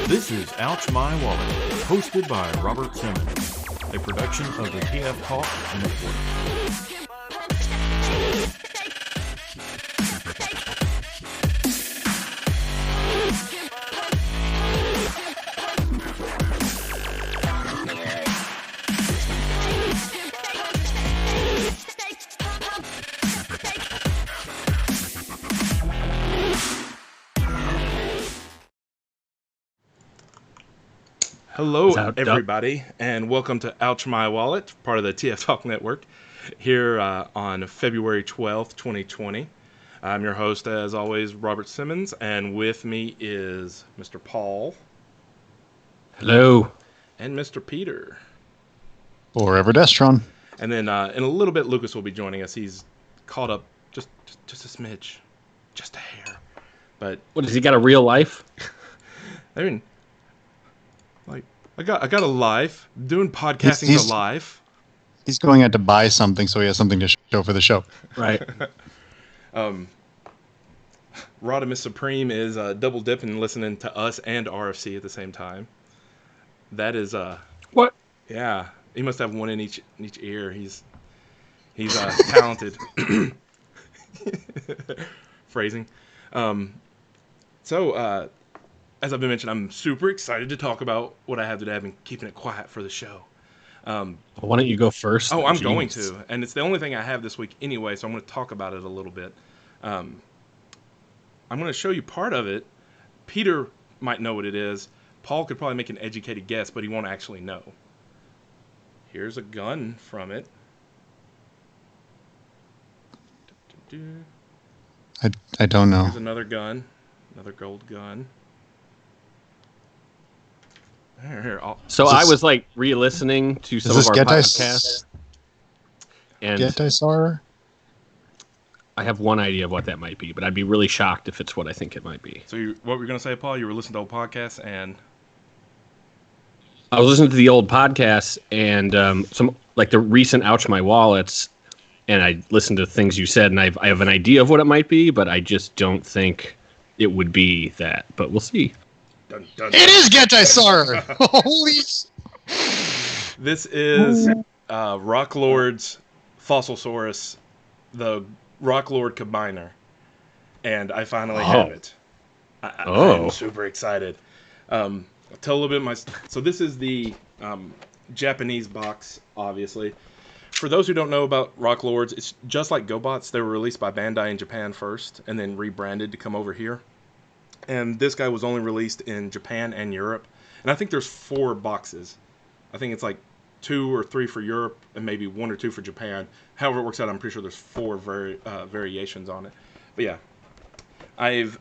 This is Ouch My Wallet, hosted by Robert Simmons, a production of the TFYLP Network. Hello, everybody, and welcome to Ouch My Wallet, part of the TFYLP Network, here on February 12th, 2020. I'm your host, as always, Robert Simmons, and with me is Mr. Paul. Hello. And Mr. Peter. Forever Destron. And then in a little bit, Lucas will be joining us. He's caught up just a smidge, just a hair. But what, has he got a real life? I mean... I got a life. Doing podcasting is a life. He's going out to buy something, so he has something to show for the show. Right. Rodimus Supreme is double dipping, listening to us and RFC at the same time. That is what? Yeah, he must have one in each ear. He's talented. Phrasing. As I've been mentioning, I'm super excited to talk about what I have today. I've been keeping it quiet for the show. Why don't you go first? Oh, I'm going to. And it's the only thing I have this week anyway, so I'm going to talk about it a little bit. I'm going to show you part of it. Peter might know what it is. Paul could probably make an educated guess, but he won't actually know. Here's a gun from it. I don't know. Here's another gun. Another gold gun. I was like re-listening to some of our podcasts. Getisar? I have one idea of what that might be, but I'd be really shocked if it's what I think it might be. So what were you going to say, Paul? You were listening to old podcasts and... I was listening to the old podcasts and some like the recent Ouch My Wallets, and I listened to things you said, and I have an idea of what it might be, but I just don't think it would be that. But we'll see. Dun, dun, dun. It is Getisar! Holy... This is Rocklord's Fossilsaurus, the Rocklord Combiner. And I finally have it. I'm super excited. I'll tell a little bit So this is the Japanese box, obviously. For those who don't know about Rocklords, it's just like GoBots. They were released by Bandai in Japan first, and then rebranded to come over here. And this guy was only released in Japan and Europe. And I think there's 4 boxes. I think it's like 2 or 3 for Europe and maybe 1 or 2 for Japan. However it works out, I'm pretty sure there's 4 variations on it. But yeah, I've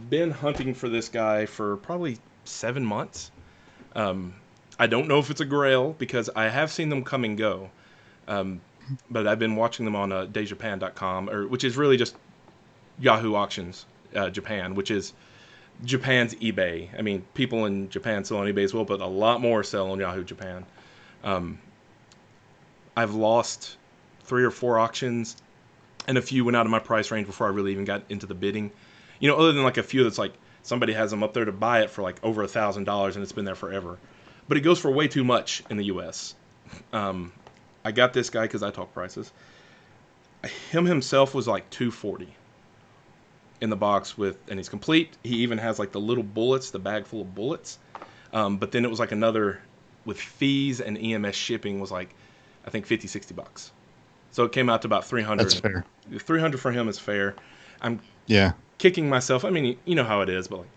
been hunting for this guy for probably 7 months. I don't know if it's a grail because I have seen them come and go. But I've been watching them on dayjapan.com, which is really just Yahoo Auctions Japan, which is Japan's eBay. I mean, people in Japan sell on eBay as well, but a lot more sell on Yahoo Japan. I've lost 3 or 4 auctions, and a few went out of my price range before I really even got into the bidding. You know, other than like a few that's like somebody has them up there to buy it for like over $1,000 and it's been there forever. But it goes for way too much in the U.S. I got this guy because I talk prices. Him himself was like $240 in the box and he's complete. He even has like the little bullets, the bag full of bullets. But then it was like another with fees and EMS shipping was like, I think $50-$60. So it came out to about $300. That's fair. $300 for him is fair. I'm kicking myself. I mean, you know how it is, but like,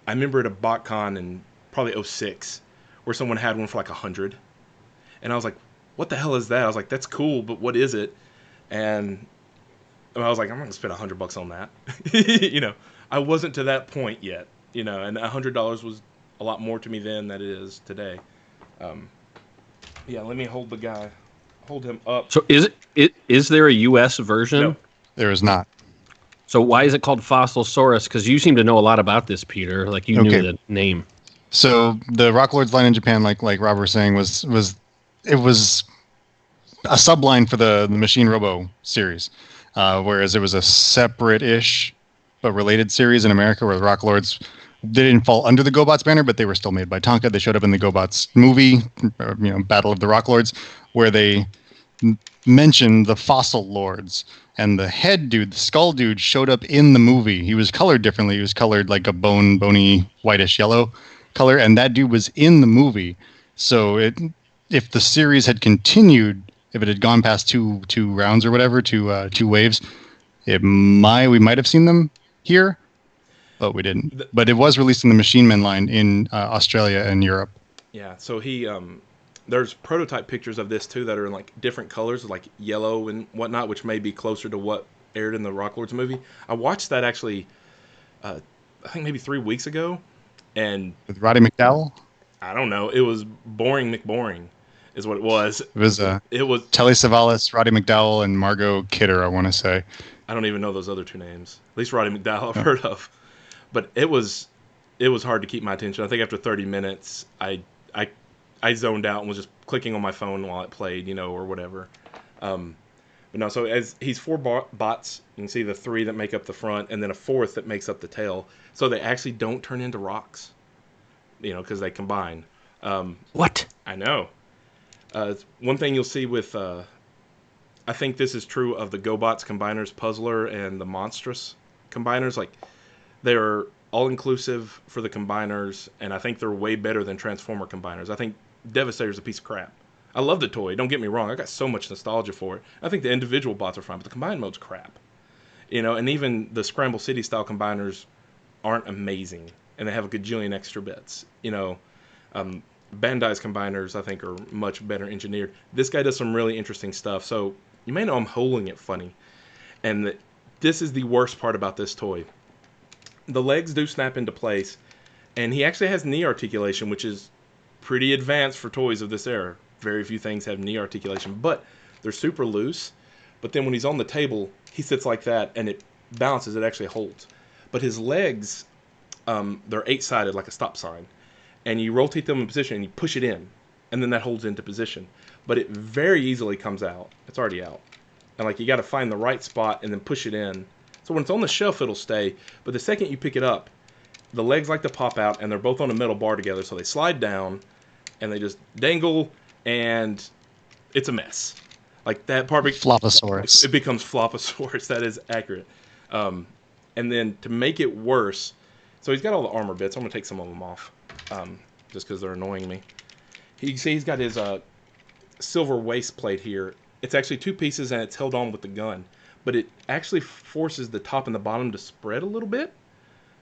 I remember at a BotCon in probably 2006 where someone had one for like $100. And I was like, what the hell is that? I was like, that's cool, but what is it? And I was like, I'm not gonna spend $100 on that. You know, I wasn't to that point yet. You know, and $100 was a lot more to me then than it is today. Yeah, let me hold him up. So is there a U.S. version? No, there is not. So why is it called Fossilsaurus? Because you seem to know a lot about this, Peter. Like you knew the name. So the Rocklords line in Japan, like Rob was saying, was a subline for the Machine Robo series. Whereas it was a separate-ish but related series in America where the Rocklords they didn't fall under the GoBots banner, but they were still made by Tonka. They showed up in the GoBots movie, Battle of the Rock Lords, where they mentioned the fossil lords. And the head dude, the skull dude, showed up in the movie. He was colored differently. He was colored like a bony, whitish yellow color, and that dude was in the movie. So if the series had continued, if it had gone past two rounds or whatever, two waves, we might have seen them here, but we didn't. But it was released in the Machine Men line in Australia and Europe. Yeah, so there's prototype pictures of this too that are in like different colors, like yellow and whatnot, which may be closer to what aired in the Rock Lords movie. I watched that actually, I think maybe 3 weeks ago, and with Roddy McDowall. I don't know. It was boring McBoring, is what it was. It was Telly Savalas, Roddy McDowall, and Margot Kidder. I want to say. I don't even know those other two names. At least Roddy McDowall I've heard of, but it was hard to keep my attention. I think after 30 minutes, I zoned out and was just clicking on my phone while it played, or whatever. But no, so as he's 4 bots, you can see the 3 that make up the front, and then a 4th that makes up the tail. So they actually don't turn into rocks, because they combine. What? I know. One thing you'll see with, I think this is true of the GoBots combiners, Puzzler, and the Monstrous combiners. Like, they're all-inclusive for the combiners, and I think they're way better than Transformer combiners. I think Devastator's a piece of crap. I love the toy, don't get me wrong. I got so much nostalgia for it. I think the individual bots are fine, but the combined mode's crap. And even the Scramble City style combiners aren't amazing, and they have a gajillion extra bits. Bandai's combiners, I think, are much better engineered. This guy does some really interesting stuff. So you may know I'm holding it funny, and this is the worst part about this toy. The legs do snap into place, and he actually has knee articulation, which is pretty advanced for toys of this era. Very few things have knee articulation, but they're super loose. But then when he's on the table, he sits like that, and it bounces. It actually holds. But his legs, they're 8-sided like a stop sign, and you rotate them in position, and you push it in, and then that holds into position. But it very easily comes out. It's already out. And you got to find the right spot and then push it in. So when it's on the shelf, it'll stay. But the second you pick it up, the legs like to pop out, and they're both on a metal bar together. So they slide down, and they just dangle, and it's a mess. Like that part. Floposaurus. It becomes Floposaurus. That is accurate. And then to make it worse, so he's got all the armor bits. I'm going to take some of them off just because they're annoying me. He's got his silver waist plate here. It's actually 2 pieces, and it's held on with the gun. But it actually forces the top and the bottom to spread a little bit.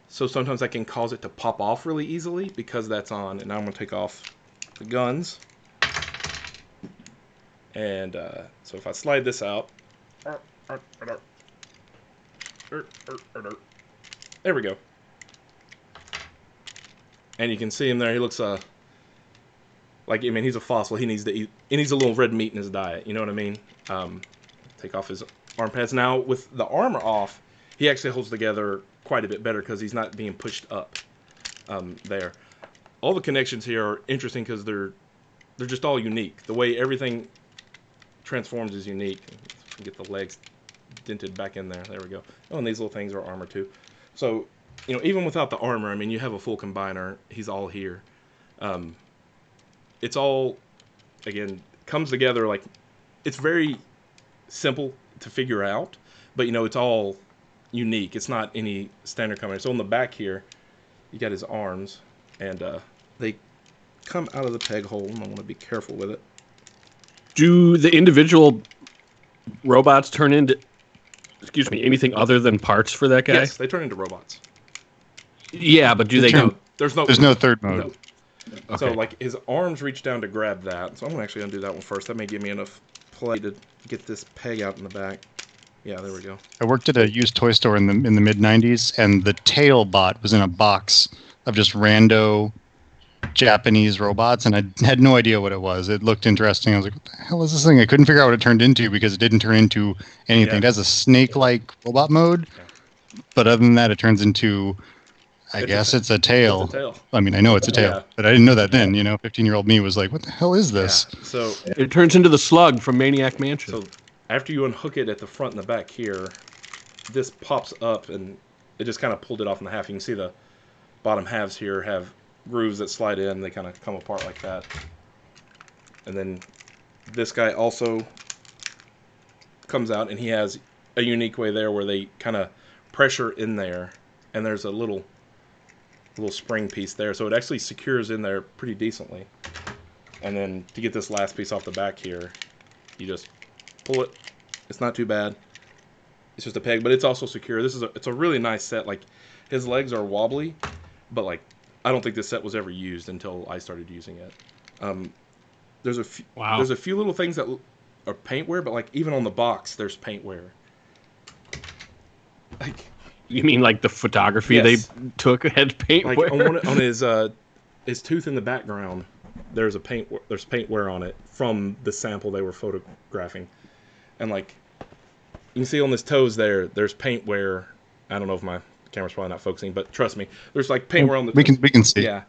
So sometimes that can cause it to pop off really easily because that's on. And now I'm going to take off the guns. And so if I slide this out. There we go. And you can see him there. He looks he's a fossil. He needs to eat. He needs a little red meat in his diet. You know what I mean? Take off his arm pads. Now, with the armor off, he actually holds together quite a bit better because he's not being pushed up there. All the connections here are interesting because they're just all unique. The way everything transforms is unique. Get the legs dented back in there. There we go. Oh, and these little things are armor too. So, even without the armor, you have a full combiner. He's all here. It's all, again, comes together like, it's very simple to figure out, but it's all unique. It's not any standard combiner. So on the back here, you got his arms, and they come out of the peg hole, and I want to be careful with it. Do the individual robots turn into, anything other than parts for that guy? Yes, they turn into robots. Yeah, but do they go? There's no third mode. No. Okay. So his arms reach down to grab that. So I'm actually gonna do that one first. That may give me enough play to get this peg out in the back. Yeah, there we go. I worked at a used toy store in the mid '90s, and the tail bot was in a box of just rando Japanese robots, and I had no idea what it was. It looked interesting. I was like, what the hell is this thing? I couldn't figure out what it turned into because it didn't turn into anything. It has a snake-like robot mode, but other than that, it turns into, I guess it's a tail. It's a tail. I know it's a tail, but I didn't know that then. 15-year-old me was like, what the hell is this? Yeah. So it turns into the Slug from Maniac Mansion. So after you unhook it at the front and the back here, this pops up, and it just kind of pulled it off in half. You can see the bottom halves here have grooves that slide in. They kind of come apart like that. And then this guy also comes out, and he has a unique way there where they kind of pressure in there, and there's a little spring piece there, so it actually secures in there pretty decently. And then to get this last piece off the back here, you just pull it. It's not too bad. It's just a peg, but it's also secure. It's a really nice set. Like, his legs are wobbly, but like, I don't think this set was ever used until I started using it. There's a few little things that are paint wear, but like even on the box, there's paint wear. Like, you mean like the photography yes. they took had paint like wear? on his tooth in the background, there's paint wear on it from the sample they were photographing, and like you can see on his toes there's paint wear. I don't know if my camera's probably not focusing, but trust me, there's like paint wear on the. We can see. Yeah.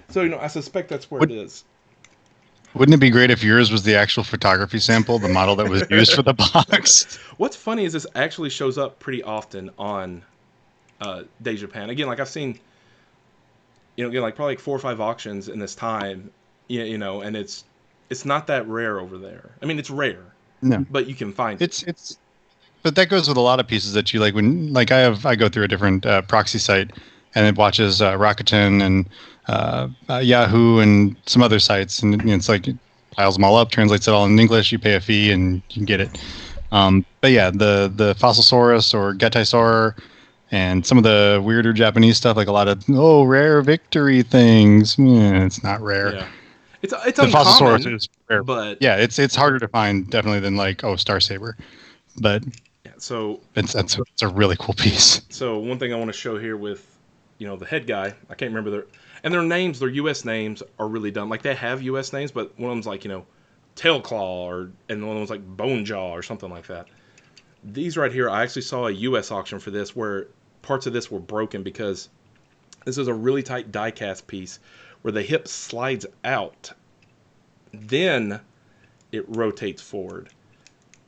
So I suspect that's where it is. Wouldn't it be great if yours was the actual photography sample, the model that was used for the box? What's funny is this actually shows up pretty often on Day Japan. Again, like I've seen, again, like probably like 4 or 5 auctions in this time, and it's not that rare over there. I mean, it's rare, No, but you can find it. But that goes with a lot of pieces that you like. When like I go through a different proxy site, and it watches Rakuten and Yahoo and some other sites, and it's like it piles them all up, translates it all in English. You pay a fee and you can get it. But yeah, the Fossilsaurus or Getaisaur and some of the weirder Japanese stuff, like a lot of rare victory things. It's not rare. Yeah, it's the uncommon, Fossilsaurus is rare, but yeah, it's harder to find definitely than like Star Saber, but yeah. So it's a really cool piece. So one thing I want to show here with the head guy, I can't remember their names, their U.S. names are really dumb. Like, they have U.S. names, but one of them's like, Tail Claw, and one of them's like Bone Jaw or something like that. These right here, I actually saw a U.S. auction for this where parts of this were broken because this is a really tight die-cast piece where the hip slides out, then it rotates forward.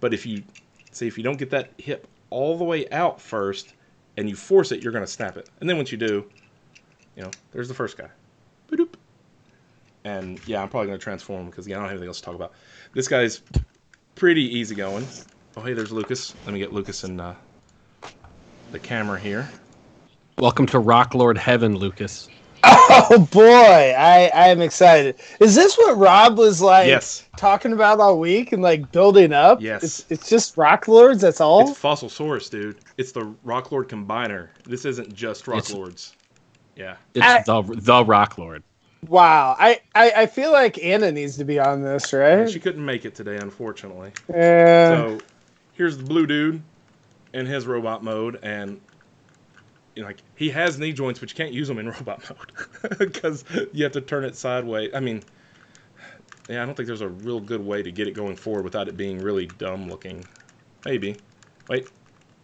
But if you don't get that hip all the way out first, and you force it, you're going to snap it. And then once you do, there's the first guy. Ba-doop. And yeah, I'm probably going to transform him because I don't have anything else to talk about. This guy's pretty easygoing. Oh, hey, there's Lucas. Let me get Lucas in the camera here. Welcome to Rock Lord Heaven, Lucas. Oh boy, I am excited. Is this what Rob was like talking about all week and like building up? Yes. It's just Rock Lords, that's all? It's Fossilsaurus, dude. It's the Rock Lord Combiner. This isn't just Rock Lords. Yeah. It's the Rock Lord. Wow. I feel like Anna needs to be on this, right? Yeah, she couldn't make it today, unfortunately. Yeah. So here's the blue dude in his robot mode, and like, he has knee joints, but you can't use them in robot mode because you have to turn it sideways. I mean, yeah, I don't think there's a real good way to get it going forward without it being really dumb looking. Maybe. Wait.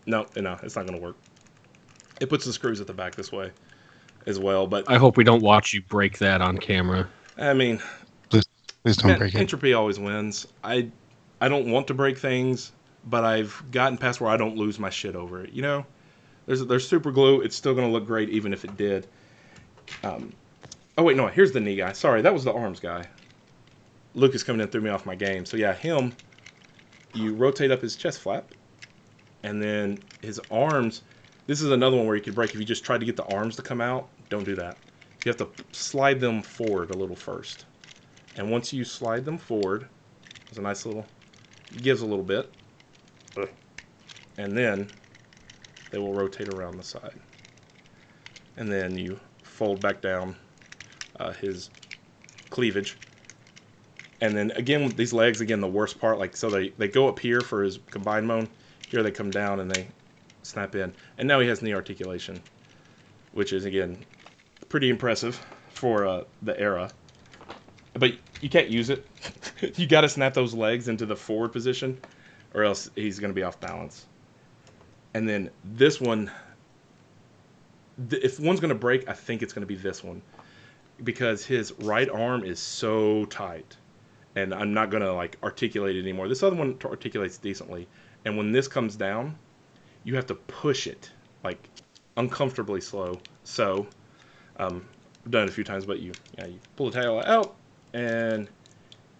No, it's not going to work. It puts the screws at the back this way as well, but I hope we don't watch you break that on camera. I mean, please don't break it. Entropy always wins. I don't want to break things, but I've gotten past where I don't lose my shit over it, There's super glue. It's still going to look great even if it did. Oh, wait, no. Here's the knee guy. Sorry, that was the arms guy. Lucas coming in threw me off my game. So, yeah, him, you rotate up his chest flap. And then his arms. This is another one where you could break if you just tried to get the arms to come out. Don't do that. You have to slide them forward a little first. And once you slide them forward, there's a nice little... It gives a little bit. And then they will rotate around the side. And then you fold back down his cleavage. And then again with these legs, the worst part, like, so they go up here for his combined mode. Here they come down and they snap in. And now he has knee articulation, which is, again, pretty impressive for the era. But you can't use it. You got to snap those legs into the forward position, or else he's going to be off balance. And then this one, if one's going to break, I think it's going to be this one. Because his right arm is so tight. And I'm not going to like articulate it anymore. This other one articulates decently. And when this comes down, you have to push it like uncomfortably slow. So I've done it a few times, but you pull the tail out and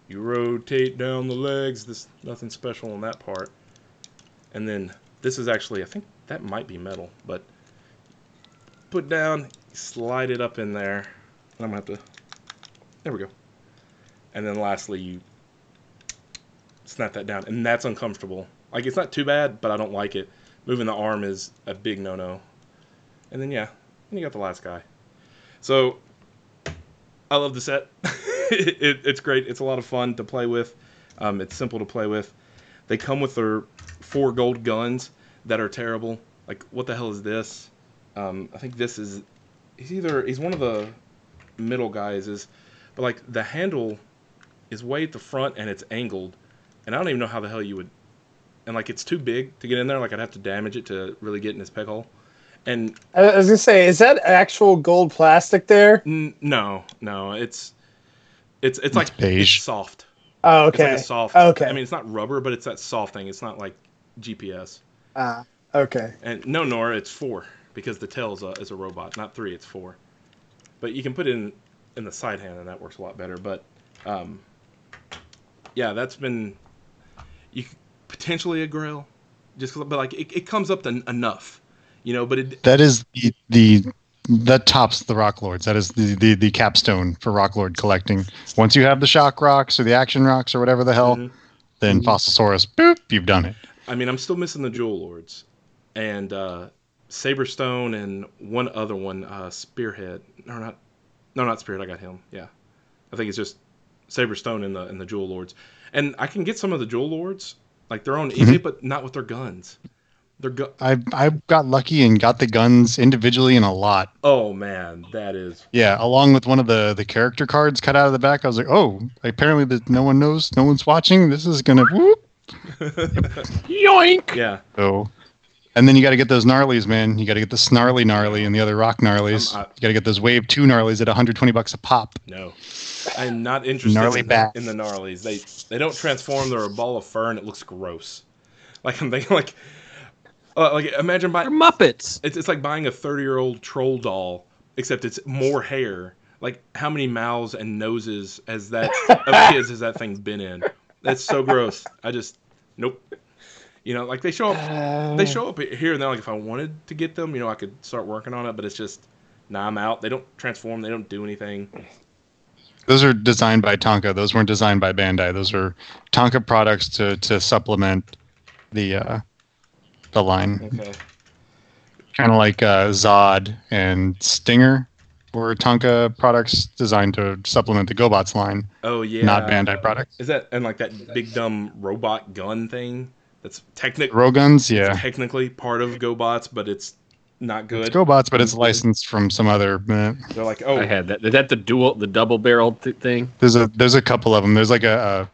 you rotate down the legs. There's nothing special on that part. And then this is actually, I think that might be metal, but put down, slide it up in there. I'm gonna have to. There we go. And then lastly, you snap that down, and that's uncomfortable. Like, it's not too bad, but I don't like it. Moving the arm is a big no-no. And then then you got the last guy. So I love the set. It's great. It's a lot of fun to play with. It's simple to play with. They come with their 4 gold guns that are terrible. Like, what the hell is this? I think this is... He's one of the middle guys, but like the handle is way at the front and it's angled. And I don't even know how the hell you would... And like, it's too big to get in there. Like, I'd have to damage it to really get in his peg hole. And I was gonna say, is that actual gold plastic there? No. It's like beige. It's soft. Oh, okay. It's like a soft. Okay. I mean, it's not rubber, but it's that soft thing. It's not like GPS. Okay. And no, Nora, it's 4 because the tail is a robot, not 3. It's 4. But you can put it in the side hand, and that works a lot better. But that's been potentially a grail, but like it comes up to enough, But that is that tops the Rock Lords. That is the capstone for Rock Lord collecting. Once you have the shock rocks or the action rocks or whatever the hell, then Fossilsaurus, boop, you've done it. I mean, I'm still missing the Jewel Lords, and Saberstone, and one other one, Spearhead. No, not Spearhead. I got him. Yeah, I think it's just Saberstone and the Jewel Lords. And I can get some of the Jewel Lords, like they're on eBay, but not with their guns. I got lucky and got the guns individually in a lot. Oh man, that is... Yeah, along with one of the character cards cut out of the back. I was like, oh, apparently no one knows, no one's watching. This is gonna whoop. Yoink. Yeah. So, and then you got to get those gnarlies, man. You got to get the snarly and the other rock gnarlies. You got to get those wave 2 gnarlies at $120 a pop. No, I'm not interested in the gnarlies. They don't transform. They're a ball of fur and it looks gross. Like, I'm thinking like imagine buying... They're Muppets. It's like buying a 30-year-old troll doll, except it's more hair. Like, how many mouths and noses of kids has that thing been in? That's so gross. I just... Nope. Like, they show up here and there. Like, if I wanted to get them, I could start working on it, but it's just... Nah, I'm out. They don't transform. They don't do anything. Those are designed by Tonka. Those weren't designed by Bandai. Those are Tonka products to supplement the line. Okay. Kind of like Zod and Stinger were Tonka products designed to supplement the GoBots line. Oh yeah. Not Bandai products. Is that, and like that big dumb robot gun thing? That's Rowguns, yeah. Technically part of GoBots, but it's not good. It's GoBots, but it's licensed from some other. They're like, oh, I had that. Is that the double-barreled thing? There's a couple of them. There's like the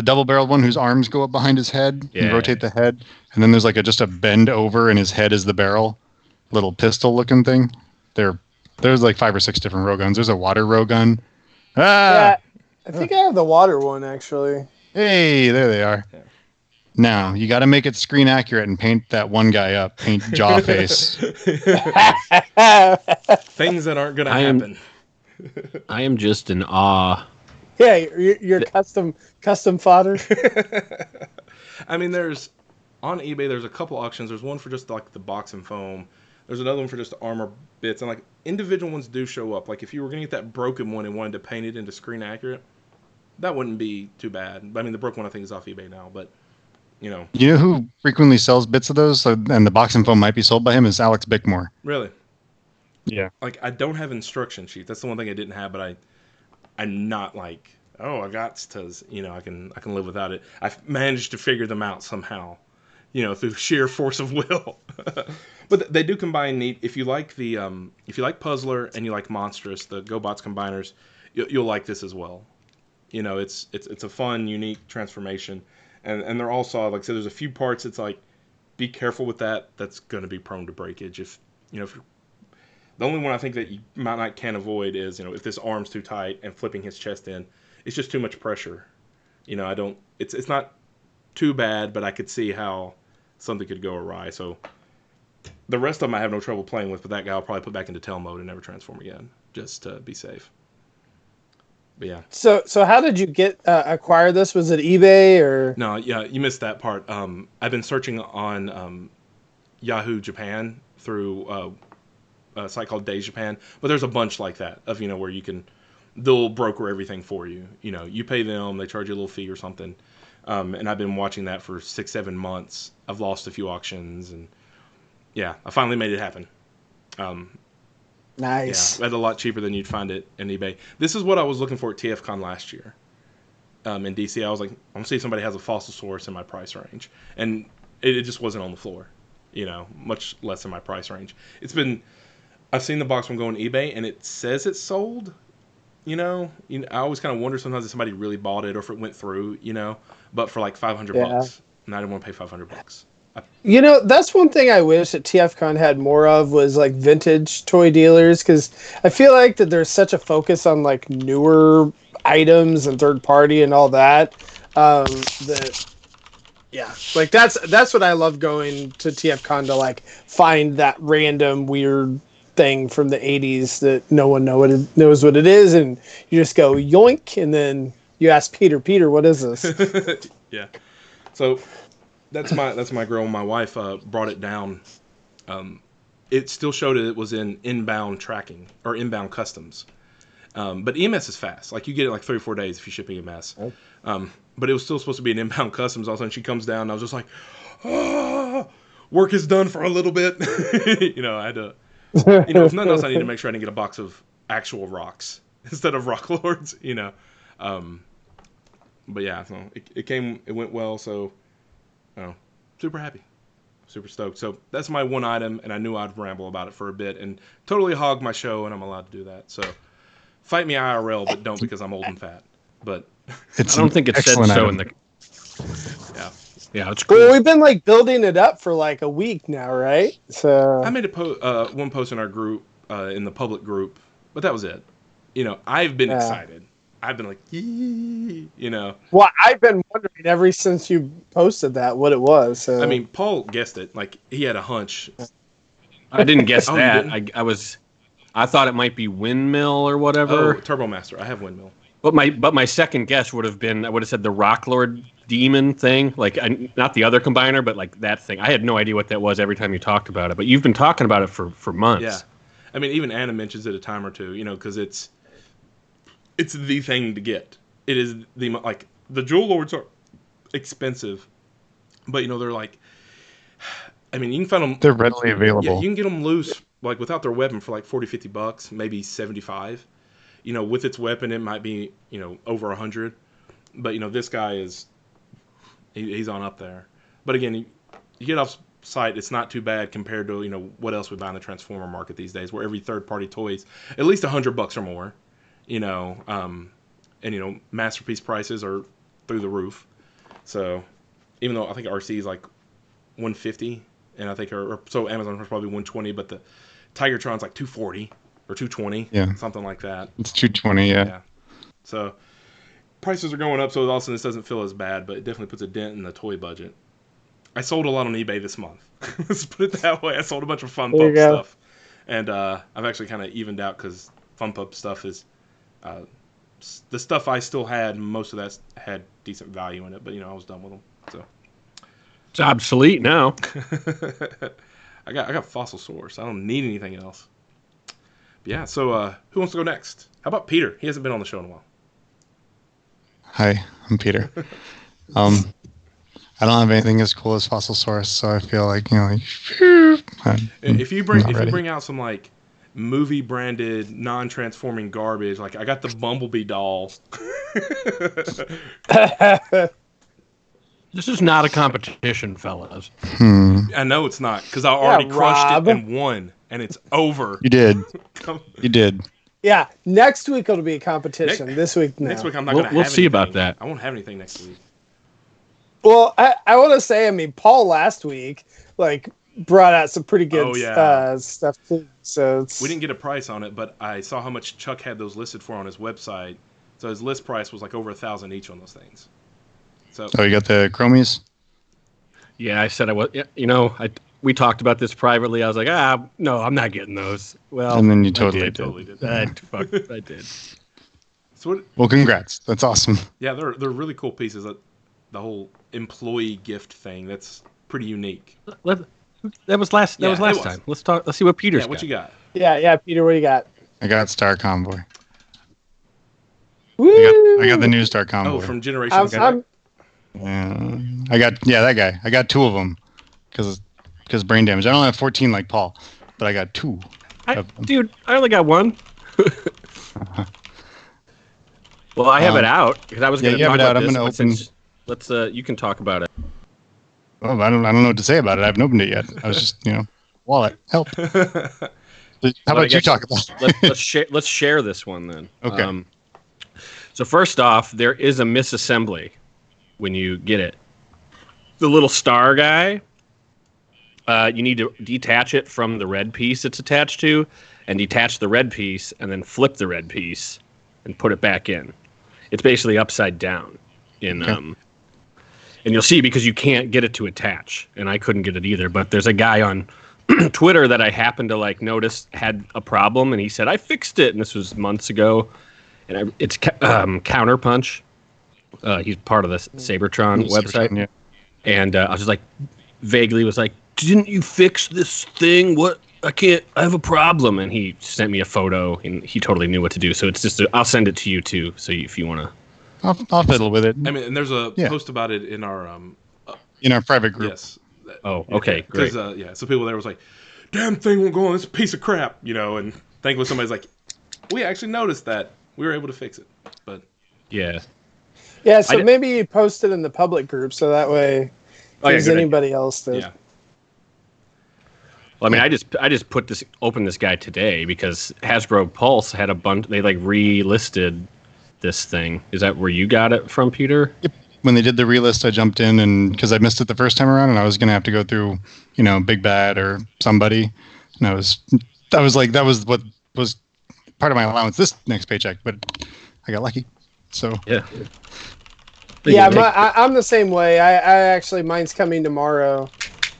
double-barreled one whose arms go up behind his head and rotate the head, and then there's like just a bend over and his head is the barrel, little pistol-looking thing. There's like 5 or 6 different rowguns. There's a water rowgun. Yeah, I think I have the water one actually. Hey, there they are. Yeah. Now, you got to make it screen accurate and paint that one guy up. Paint jaw face. Things that aren't going to happen. I am just in awe. Yeah, you're custom fodder. I mean, on eBay, there's a couple auctions. There's one for just like the box and foam. There's another one for just the armor bits. And like individual ones do show up. Like if you were going to get that broken one and wanted to paint it into screen accurate, that wouldn't be too bad. I mean, the broken one I think is off eBay now, but... You know who frequently sells bits of those, and the box and foam might be sold by him, is Alex Bickmore. Really? Yeah. Like, I don't have instruction sheets. That's the one thing I didn't have, but I'm not like, oh, I got to, I can live without it. I've managed to figure them out somehow, through sheer force of will. But they do combine neat. If you like Puzzler and you like Monstrous, the GoBots combiners, you'll like this as well. It's a fun, unique transformation. And they're all solid. Like I said, there's a few parts. It's like, be careful with that. That's going to be prone to breakage. If the only one I think that you can't avoid is, if this arm's too tight and flipping his chest in, it's just too much pressure. It's not too bad, but I could see how something could go awry. So The rest of them I have no trouble playing with, but that guy I'll probably put back into tail mode and never transform again, just to be safe. But yeah. So how did you get acquire this? Was it eBay or? No, yeah, you missed that part. I've been searching on Yahoo Japan through a site called Days Japan, but there's a bunch like that of where they'll broker everything for you. You pay them, they charge you a little fee or something. And I've been watching that for 6-7 months. I've lost a few auctions, and yeah, I finally made it happen. Nice. Yeah, at a lot cheaper than you'd find it in eBay. This is what I was looking for at TFCon last year. In DC, I was like, I want to see if somebody has a fossil source in my price range, and it just wasn't on the floor. Much less in my price range. I've seen the box one go on eBay, and it says it's sold. I always kind of wonder sometimes if somebody really bought it or if it went through. But for like $500, and I didn't want to pay $500. That's one thing I wish that TFCon had more of was like vintage toy dealers, because I feel like that there's such a focus on like newer items and third party and all that. Like that's what I love going to TFCon to like find that random weird thing from the 80s that no one knows what it is, and you just go yoink, and then you ask Peter, what is this? Yeah. So that's my girl. My wife brought it down. It still showed it was in inbound tracking or inbound customs. But EMS is fast. Like you get it like 3 or 4 days if you ship EMS. But it was still supposed to be an inbound customs. All of a sudden she comes down and I was just like, work is done for a little bit. I had to, if nothing else, I need to make sure I didn't get a box of actual rocks instead of rock lords, But yeah, so it went well. So, super happy, super stoked. So that's my one item, and I knew I'd ramble about it for a bit and totally hog my show, and I'm allowed to do that. So fight me IRL, but don't because I'm old and fat. But I don't think it said so in the. Yeah, it's cool. Well, we've been like building it up for like a week now, right? So I made one post in our group, in the public group, but that was it. I've been excited. I've been like, yee, Well, I've been wondering ever since you posted that what it was. So. I mean, Paul guessed it. Like he had a hunch. I didn't guess that. I thought it might be Windmill or whatever. Oh, Turbo Master. I have Windmill. But my second guess would have been, I would have said the Rock Lord Demon thing, like not the other combiner, but like that thing. I had no idea what that was every time you talked about it, but you've been talking about it for months. Yeah, I mean, even Anna mentions it a time or two, because it's the thing to get. It is the Jewel Lords are expensive, but they're like, I mean, you can find them. They're readily available. Yeah, you can get them loose, like without their weapon for like $40-$50, maybe $75. With its weapon, it might be, over $100. But, this guy is, he's on up there. But again, you get off site, it's not too bad compared to, what else we buy in the Transformer market these days, where every third-party toy is at least $100 or more, and, Masterpiece prices are through the roof. So, even though I think RC is like $150, and I think, so Amazon is probably $120, but the Tigertron's like $240. Or $220, something like that. It's $220, yeah. So prices are going up, so also this doesn't feel as bad, but it definitely puts a dent in the toy budget. I sold a lot on eBay this month. Let's put it that way. I sold a bunch of Fun Pup stuff, and I've actually kind of evened out because Fun Pup stuff is the stuff I still had. Most of that had decent value in it, but I was done with them. So it's obsolete now. I got Fossil Source. I don't need anything else. Yeah, so who wants to go next? How about Peter? He hasn't been on the show in a while. Hi, I'm Peter. I don't have anything as cool as Fossil Source, so I feel like if you bring out some like movie branded non-transforming garbage, like I got the Bumblebee doll. This is not a competition, fellas. I know it's not, because I already crushed it and won, and it's over. You did. You did. Yeah, next week it'll be a competition. This week, no. Next week I'm not going to have We'll see anything. about that. I won't have anything next week. Well, I want to say, I mean, Paul last week brought out some pretty good stuff too. So we didn't get a price on it, but I saw how much Chuck had those listed for on his website. So his list price was like over $1,000 each on those things. So you got the Chromies? Yeah, I said I was. Yeah, we talked about this privately. I was like, no, I'm not getting those. Well, And then you I totally did. did. I did. So Well, congrats. That's awesome. yeah, they're really cool pieces. The whole employee gift thing, that's pretty unique. That was last time. Let's talk. Let's see what Peter's Yeah, what got. you got? Yeah, Peter, what do you got? I got Star Convoy. Woo! I got the new Star Convoy. Oh, from Generations. I got that guy. I got 2 of them because brain damage. I don't have 14 like Paul, but I got 2. Dude, I only got 1. Well, I have it out because I was going to talk about this. I'm going to open. Let's you can talk about it. Oh, I don't know what to say about it. I haven't opened it yet. I was just wallet help. How about you talk about it? Let's share this one then. Okay. So first off, there is a misassembly when you get it. The little star guy, you need to detach it from the red piece it's attached to, and detach the red piece, and then flip the red piece, and put it back in. It's basically upside down and you'll see because you can't get it to attach, and I couldn't get it either. But there's a guy on Twitter that I happened to notice had a problem, and he said I fixed it, and this was months ago. And it's Counterpunch. He's part of the Sabertron website. Yeah. And I was just vaguely was like, didn't you fix this thing? What? I have a problem. And he sent me a photo, and he totally knew what to do. So it's just, I'll send it to you too. So if you want to. I'll fiddle with it. I mean, and there's a post about it in our private group. Yes. Oh, okay, great. Because so people there was like, damn thing won't go on this piece of crap, and thankfully somebody's like, we actually noticed that. We were able to fix it, but yeah. So maybe you post it in the public group, so that way there's anybody else that. Yeah. Well, I mean, I just opened this guy today because Hasbro Pulse had a bunch. They relisted this thing. Is that where you got it from, Peter? Yep. When they did the relist, I jumped in, and because I missed it the first time around, and I was gonna have to go through, Big Bad or somebody, and I was like, that was what was part of my allowance this next paycheck, but I got lucky. So yeah. I'm the same way. I actually, mine's coming tomorrow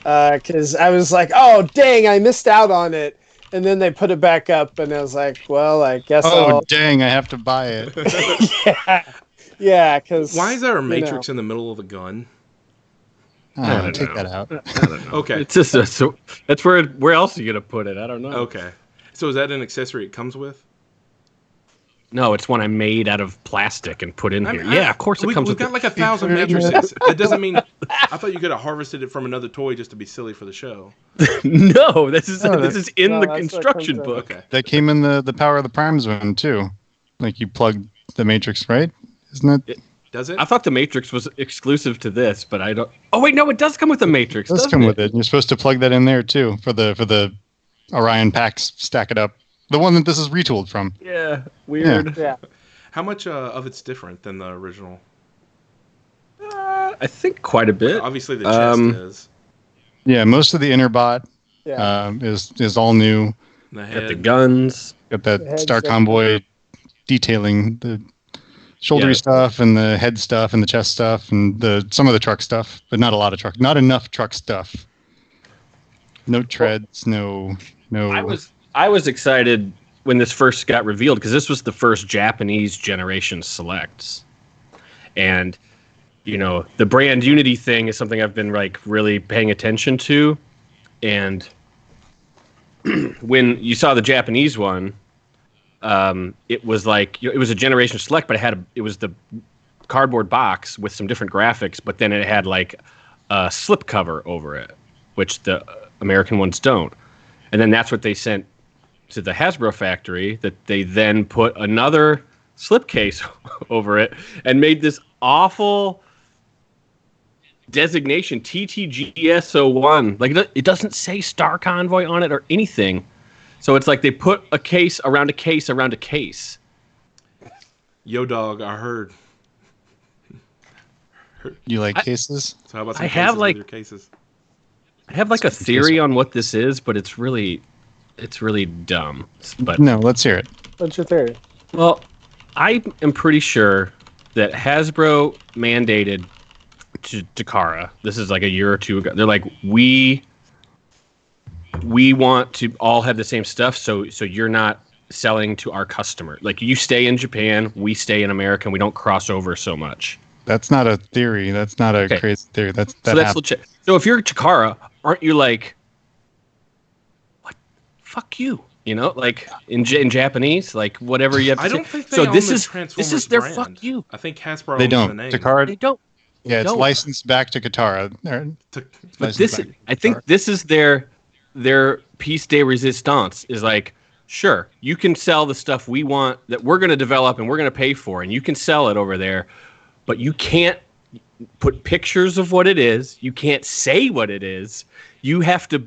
because I was like, oh dang, I missed out on it, and then they put it back up, and I was like, well, I guess. Oh dang, I have to buy it. yeah. Because why is there a matrix in the middle of the gun? Take that out. I don't know. Okay. It's just so that's where else are you gonna put it? I don't know. Okay. So is that an accessory it comes with? No, it's one I made out of plastic and put in here. Yeah, of course it comes with. We've got 1,000 matrices. That doesn't mean. I thought you could have harvested it from another toy just to be silly for the show. No, this is in the instruction book. Okay. That came in the Power of the Primes one too. Like you plug the matrix, right? Isn't it? Does it? I thought the matrix was exclusive to this, but I don't. Oh wait, no, it does come with the matrix. It does come with it. You're supposed to plug that in there too for the Orion packs. Stack it up. The one that this is retooled from. Yeah, weird. Yeah. How much of it's different than the original? I think quite a bit. Obviously, the chest is. Yeah, most of the inner bot Yeah. is all new. The Got head. the guns. Got The that head's Star different. Convoy detailing the shouldery stuff and the head stuff and the chest stuff and some of the truck stuff, but not a lot of truck. Not enough truck stuff. No treads. No. I was excited when this first got revealed because this was the first Japanese generation selects, and the brand unity thing is something I've been really paying attention to, and when you saw the Japanese one, it was it was a generation select, but it was the cardboard box with some different graphics, but then it had a slip cover over it, which the American ones don't, and then that's what they sent to the Hasbro factory, that they then put another slipcase over it and made this awful designation TTGS01. It doesn't say Star Convoy on it or anything. So it's they put a case around a case around a case. Yo, dog, I heard. You like cases? So how about some I cases have, with your cases? I have a theory on what this is, but it's really dumb. But No, let's hear it. What's your theory? well, I am pretty sure that Hasbro mandated to Takara. This is a year or two ago. They're we we want to all have the same stuff, so you're not selling to our customer. Like, you stay in Japan, we stay in America, and we don't cross over so much. That's not a theory. That's not a crazy theory. That's legit. So if you're Chikara, aren't you like, what? Fuck you. You know, like in Japanese, like whatever you have to say. I don't think they so own this the is Transformers this is their brand. fuck you. I think Hasbro They owns don't. the name. Takara, They don't. yeah, it's don't. licensed back to Katara. But this, I think this is their piece de resistance, is like, sure, you can sell the stuff we want that we're going to develop and we're going to pay for, and you can sell it over there, but you can't put pictures of what it is. You can't say what it is. You have to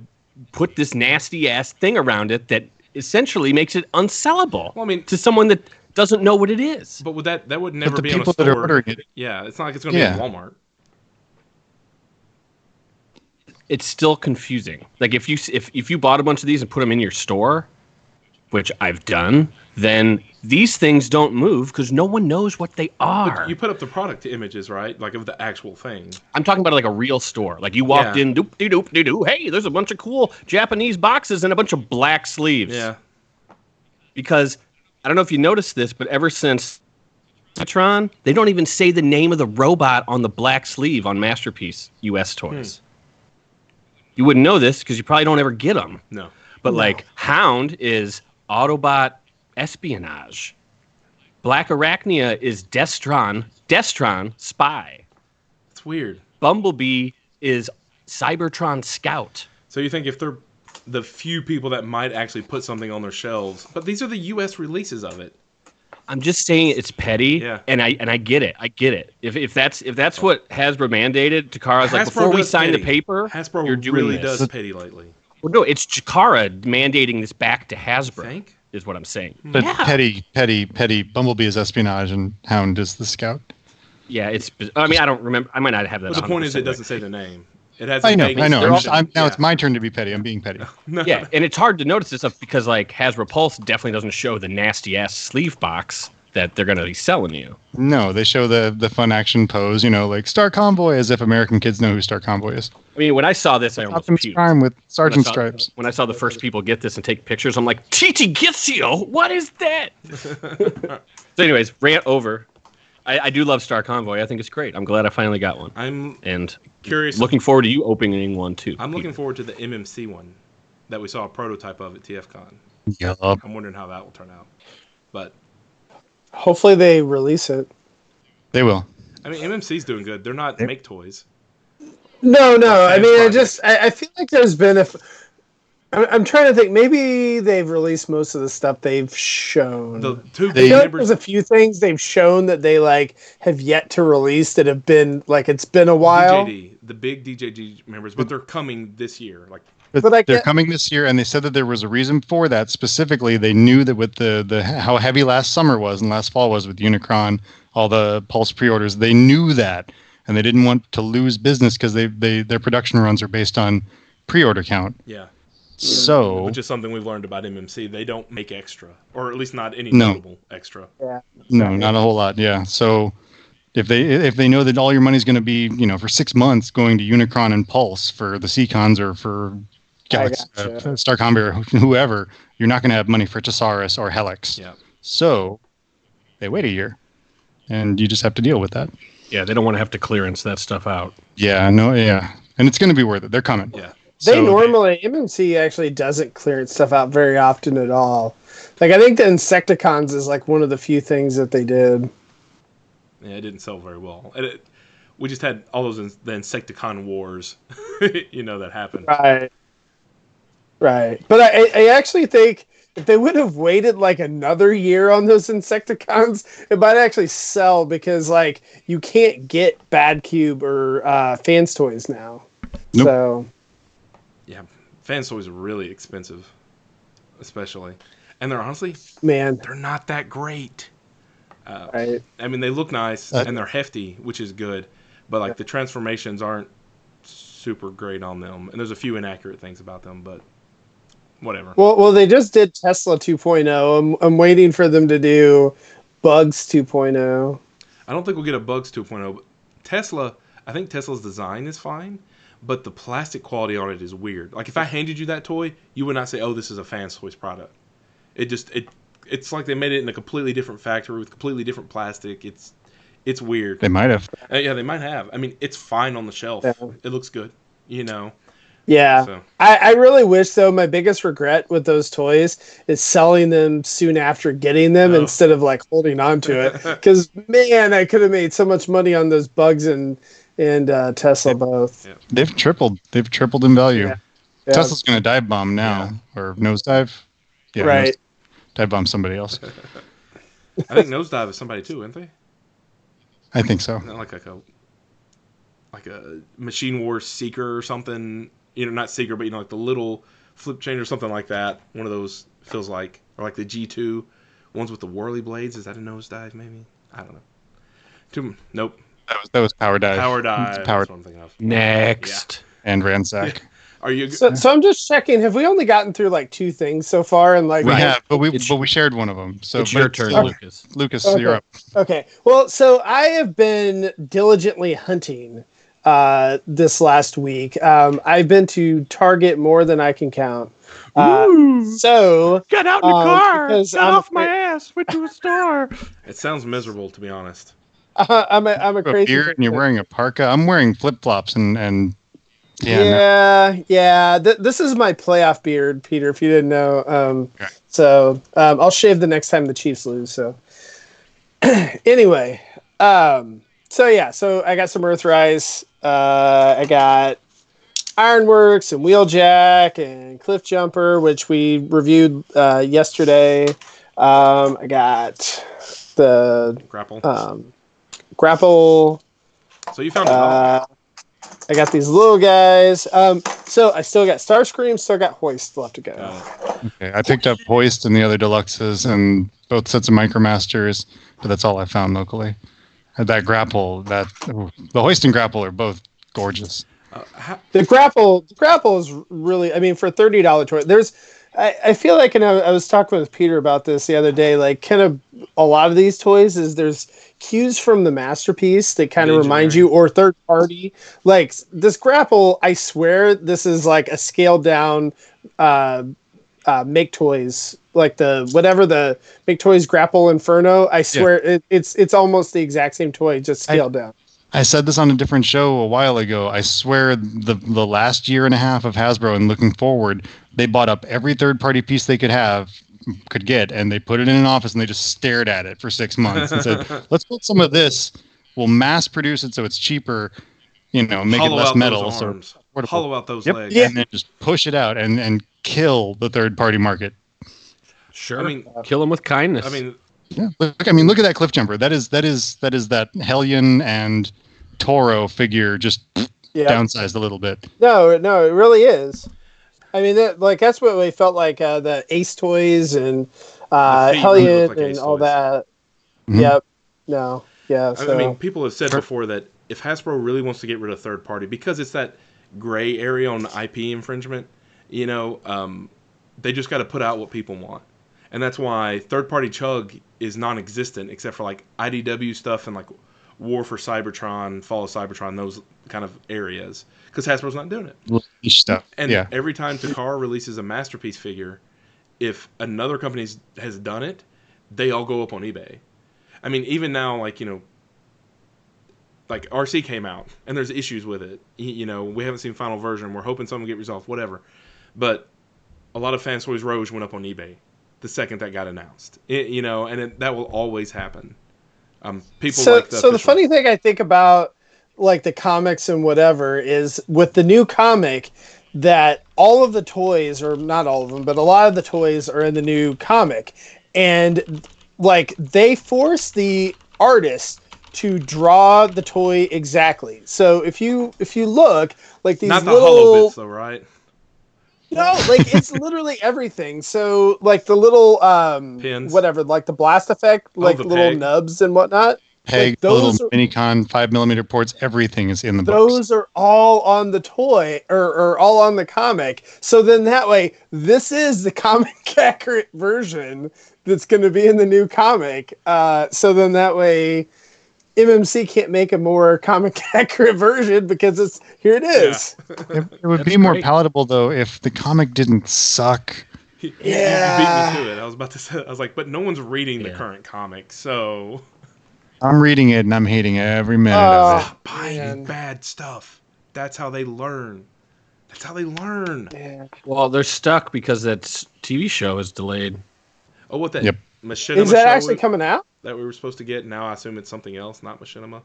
put this nasty ass thing around it that essentially makes it unsellable. Well, I mean, to someone that doesn't know what it is. But would that would never the be on a people store. that are ordering it. Yeah, it's not like it's going to be in Walmart. It's still confusing. Like if you bought a bunch of these and put them in your store, which I've done, then these things don't move because no one knows what they are. But you put up the product images, right? Like of the actual thing. I'm talking about like a real store. Like you walked in, doop de doop de doo. Hey, there's a bunch of cool Japanese boxes and a bunch of black sleeves. Yeah. Because I don't know if you noticed this, but ever since Metron, they don't even say the name of the robot on the black sleeve on Masterpiece US toys. You wouldn't know this because you probably don't ever get them. No. But like Hound is Autobot Espionage. Black Arachnia is Destron Spy. It's weird. Bumblebee is Cybertron Scout. So you think if they're the few people that might actually put something on their shelves, but these are the U.S. releases of it. I'm just saying it's petty, and I get it. I get it. If that's what Hasbro mandated, Takara's like, before we sign the paper, Hasbro you're doing really this. does petty lately. Well, no, it's Chikara mandating this back to Hasbro. You think? Is what I'm saying. But petty. Bumblebee is Espionage and Hound is the Scout. Yeah, it's. I mean, I don't remember. I might not have that. But the point is, it doesn't say the name. It has. I know. Now it's my turn to be petty. I'm being petty. Yeah, and it's hard to notice this stuff because like Hasbro Pulse definitely doesn't show the nasty ass sleeve box that they're going to be selling you. No, they show the fun action pose, like Star Convoy, as if American kids know who Star Convoy is. I mean, when I saw this, I almost Optimus puked. Prime with Sergeant Stripes. When I saw the first people get this and take pictures, I'm like, Titi Gitsio, what is that? So anyways, rant over. I do love Star Convoy. I think it's great. I'm glad I finally got one. I'm curious. Looking forward to you opening one too. I'm looking forward to the MMC one that we saw a prototype of at TFCon. Yup. I'm wondering how that will turn out. But hopefully they release it. They will. I mean, MMC's doing good. They're not make toys. No. I mean, I feel like there's been I'm trying to think. Maybe they've released most of the stuff they've shown. There's a few things they've shown that they like have yet to release that have been like it's been a while. the big DJG members, but they're coming this year. But they're coming this year, and they said that there was a reason for that. Specifically, they knew that with the how heavy last summer was and last fall was with Unicron, all the Pulse pre-orders, they knew that, and they didn't want to lose business because their production runs are based on pre-order count. Yeah. So, which is something we've learned about MMC. They don't make extra, or at least not any notable extra. Yeah. No, not a whole lot. Yeah. So if they know that all your money's going to be, for 6 months going to Unicron and Pulse for the Seacons or for Star Combat or whoever, you're not going to have money for Tesaurus or Helix. Yeah. So they wait a year, and you just have to deal with that. Yeah, they don't want to have to clearance that stuff out. Yeah. No. Yeah. And it's going to be worth it. They're coming. Yeah. MMC actually doesn't clearance stuff out very often at all. Like, I think the Insecticons is like one of the few things that they did. Yeah, it didn't sell very well. We just had all those the Insecticon wars, that happened. Right. But I actually think if they would have waited like another year on those Insecticons, it might actually sell because like you can't get Bad Cube or Fans Toys now. Nope. So. Yeah, Fans Toys are really expensive, especially, and they're honestly, they're not that great. Right. I mean, they look nice and they're hefty, which is good, but like the transformations aren't super great on them, and there's a few inaccurate things about them, but whatever. Well, they just did Tesla 2.0. I'm waiting for them to do Bugs 2.0. I don't think we'll get a Bugs 2.0, but I think Tesla's design is fine. but the plastic quality on it is weird. Like if I handed you that toy, you would not say, "Oh, this is a Fans Toys product." It's like they made it in a completely different factory with completely different plastic. It's weird. They might have. Yeah, they might have. I mean, it's fine on the shelf. Yeah. It looks good, you know. Yeah. So I really wish, though, my biggest regret with those toys is selling them soon after getting them instead of like holding on to it. Because, man, I could have made so much money on those Bugs and Tesla both. yeah. They've tripled in value. Yeah. Tesla's going to dive bomb now, or nosedive. Yeah, Right. dive bomb somebody else. I think Nosedive is somebody too, isn't they? I think so. Not like a Machine Wars Seeker or something. You know, not Seeker, but you know, like the little flip chain or something like that. One of those feels like, or like the G2 ones with the whirly blades. Is that a Nosedive? Maybe, I don't know. Nope. That was Power Dive. Power Dive. It's Power That's what I'm thinking of. Next. and Ransack. Are you? So I'm just checking. Have we only gotten through like 2 things so far? And like, We have, but we shared one of them. So It's your but turn, still, Lucas. Lucas, Okay. you're up. Okay. Well, so I have been diligently hunting this last week. I've been to Target more than I can count. So Get out in the car! because Get I'm off my afraid- ass! Went to a store. It sounds miserable, to be honest. I'm a A crazy beard and you're person. wearing a parka. I'm wearing flip flops and yeah. Yeah. This is my playoff beard, Peter. If you didn't know, Okay. so I'll shave the next time the Chiefs lose. So anyway, so I got some Earthrise. I got Ironworks and Wheeljack and Cliff Jumper, which we reviewed yesterday. I got the Grapple. Grapple. So you found it all. I got these little guys. So I still got Starscream, still got Hoist left to go. Okay. I picked up Hoist and the other deluxes and both sets of Micromasters, but that's all I found locally. And that grapple, the Hoist and grapple are both gorgeous. The grapple is really, I mean, for $30 toy, I feel like, and I was talking with Peter about this the other day, like kind of a lot of these toys is there's cues from the masterpiece that kind of remind you, or third party. Like this grapple, I swear this is like a scaled down Make Toys, like the Make Toys Grapple Inferno. I swear it's almost the exact same toy, just scaled down. I said this on a different show a while ago. I swear the last year and a half of Hasbro and looking forward, they bought up every third-party piece they could get, and they put it in an office and they just stared at it for 6 months and said, let's put some of this, we'll mass produce it so it's cheaper, make it less metal. So hollow out those legs. And then just push it out and kill the third-party market. Sure. I mean, kill him with kindness. I mean, Yeah, look at that Cliff Jumper. That is that Hellion and Toro figure just downsized a little bit. No, it really is. I mean, that's what we felt like the Ace Toys and Hellion and all that. Mhm. Yep. No. Yeah. So. I mean, people have said before that if Hasbro really wants to get rid of third party, because it's that gray area on IP infringement, they just got to put out what people want. And that's why third-party chug is non-existent, except for like IDW stuff and like War for Cybertron, Fall of Cybertron, those kind of areas, because Hasbro's not doing it. Niche stuff. And yeah. every time Takara releases a masterpiece figure, if another company has done it, they all go up on eBay. I mean, even now, like RC came out, and there's issues with it. We haven't seen final version. We're hoping some will get resolved, whatever. But a lot of Fans Toys Rogue went up on eBay the second that got announced, that will always happen. People so, like the so the funny thing I think about like the comics and whatever is with the new comic that all of the toys, or not all of them, but a lot of the toys are in the new comic, and like they force the artist to draw the toy exactly. So if you look like these not the little hollow bits though, right? No, like it's literally everything. So like the little Pins, whatever, like the blast effect, like the little peg. nubs and whatnot. Peg, Like, those little Minicon 5mm ports, everything is in the box. Those are all on the toy or all on the comic. So then that way, this is the comic accurate version that's going to be in the new comic. So then that way, MMC can't make a more comic accurate version because here it is. It would That's be more great. palatable though if the comic didn't suck. You beat me Yeah. to it. I was about to say. I was like, but no one's reading the Yeah. current comic, so I'm reading it and I'm hating every minute of it. stop buying man. bad stuff. That's how they learn. That's how they learn. Yeah. Well, they're stuck because that TV show is delayed. Oh, what that Yep. Machinima Is that show actually coming out? that we were supposed to get? Now I assume it's something else, not Machinima.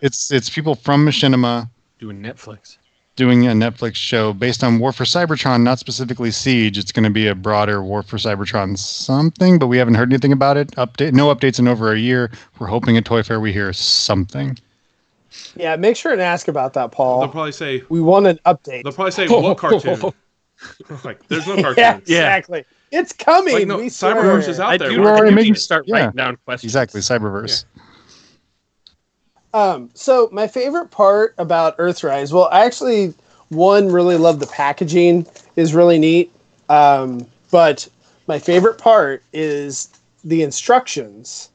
It's people from Machinima Doing Netflix. doing a Netflix show based on War for Cybertron, not specifically Siege. It's going to be a broader War for Cybertron something, but we haven't heard anything about it. No updates in over a year. We're hoping at Toy Fair we hear something. Yeah, make sure and ask about that, They'll Paul. probably say. We want an update. They'll probably say what cartoon. Like, there's no cartoon. Yeah, exactly. It's coming. Like, no, we Cyberverse swear. is out I there. do. We're I already do making- need to start yeah. writing down questions. Exactly, Cyberverse. So my favorite part about Earthrise, well, I actually really love the packaging, is really neat. But my favorite part is the instructions.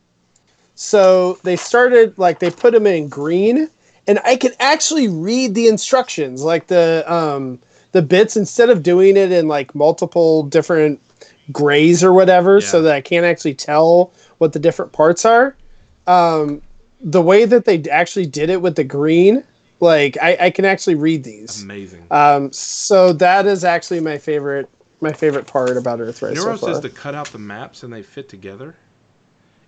So they started they put them in green, and I can actually read the instructions, like the bits, instead of doing it in multiple different grays or whatever, Yeah. so that I can't actually tell what the different parts are. The way that they actually did it with the green, I can actually read these. Amazing. So that is actually my favorite part about Earthrise. Nero so says far. to cut out the maps and they fit together.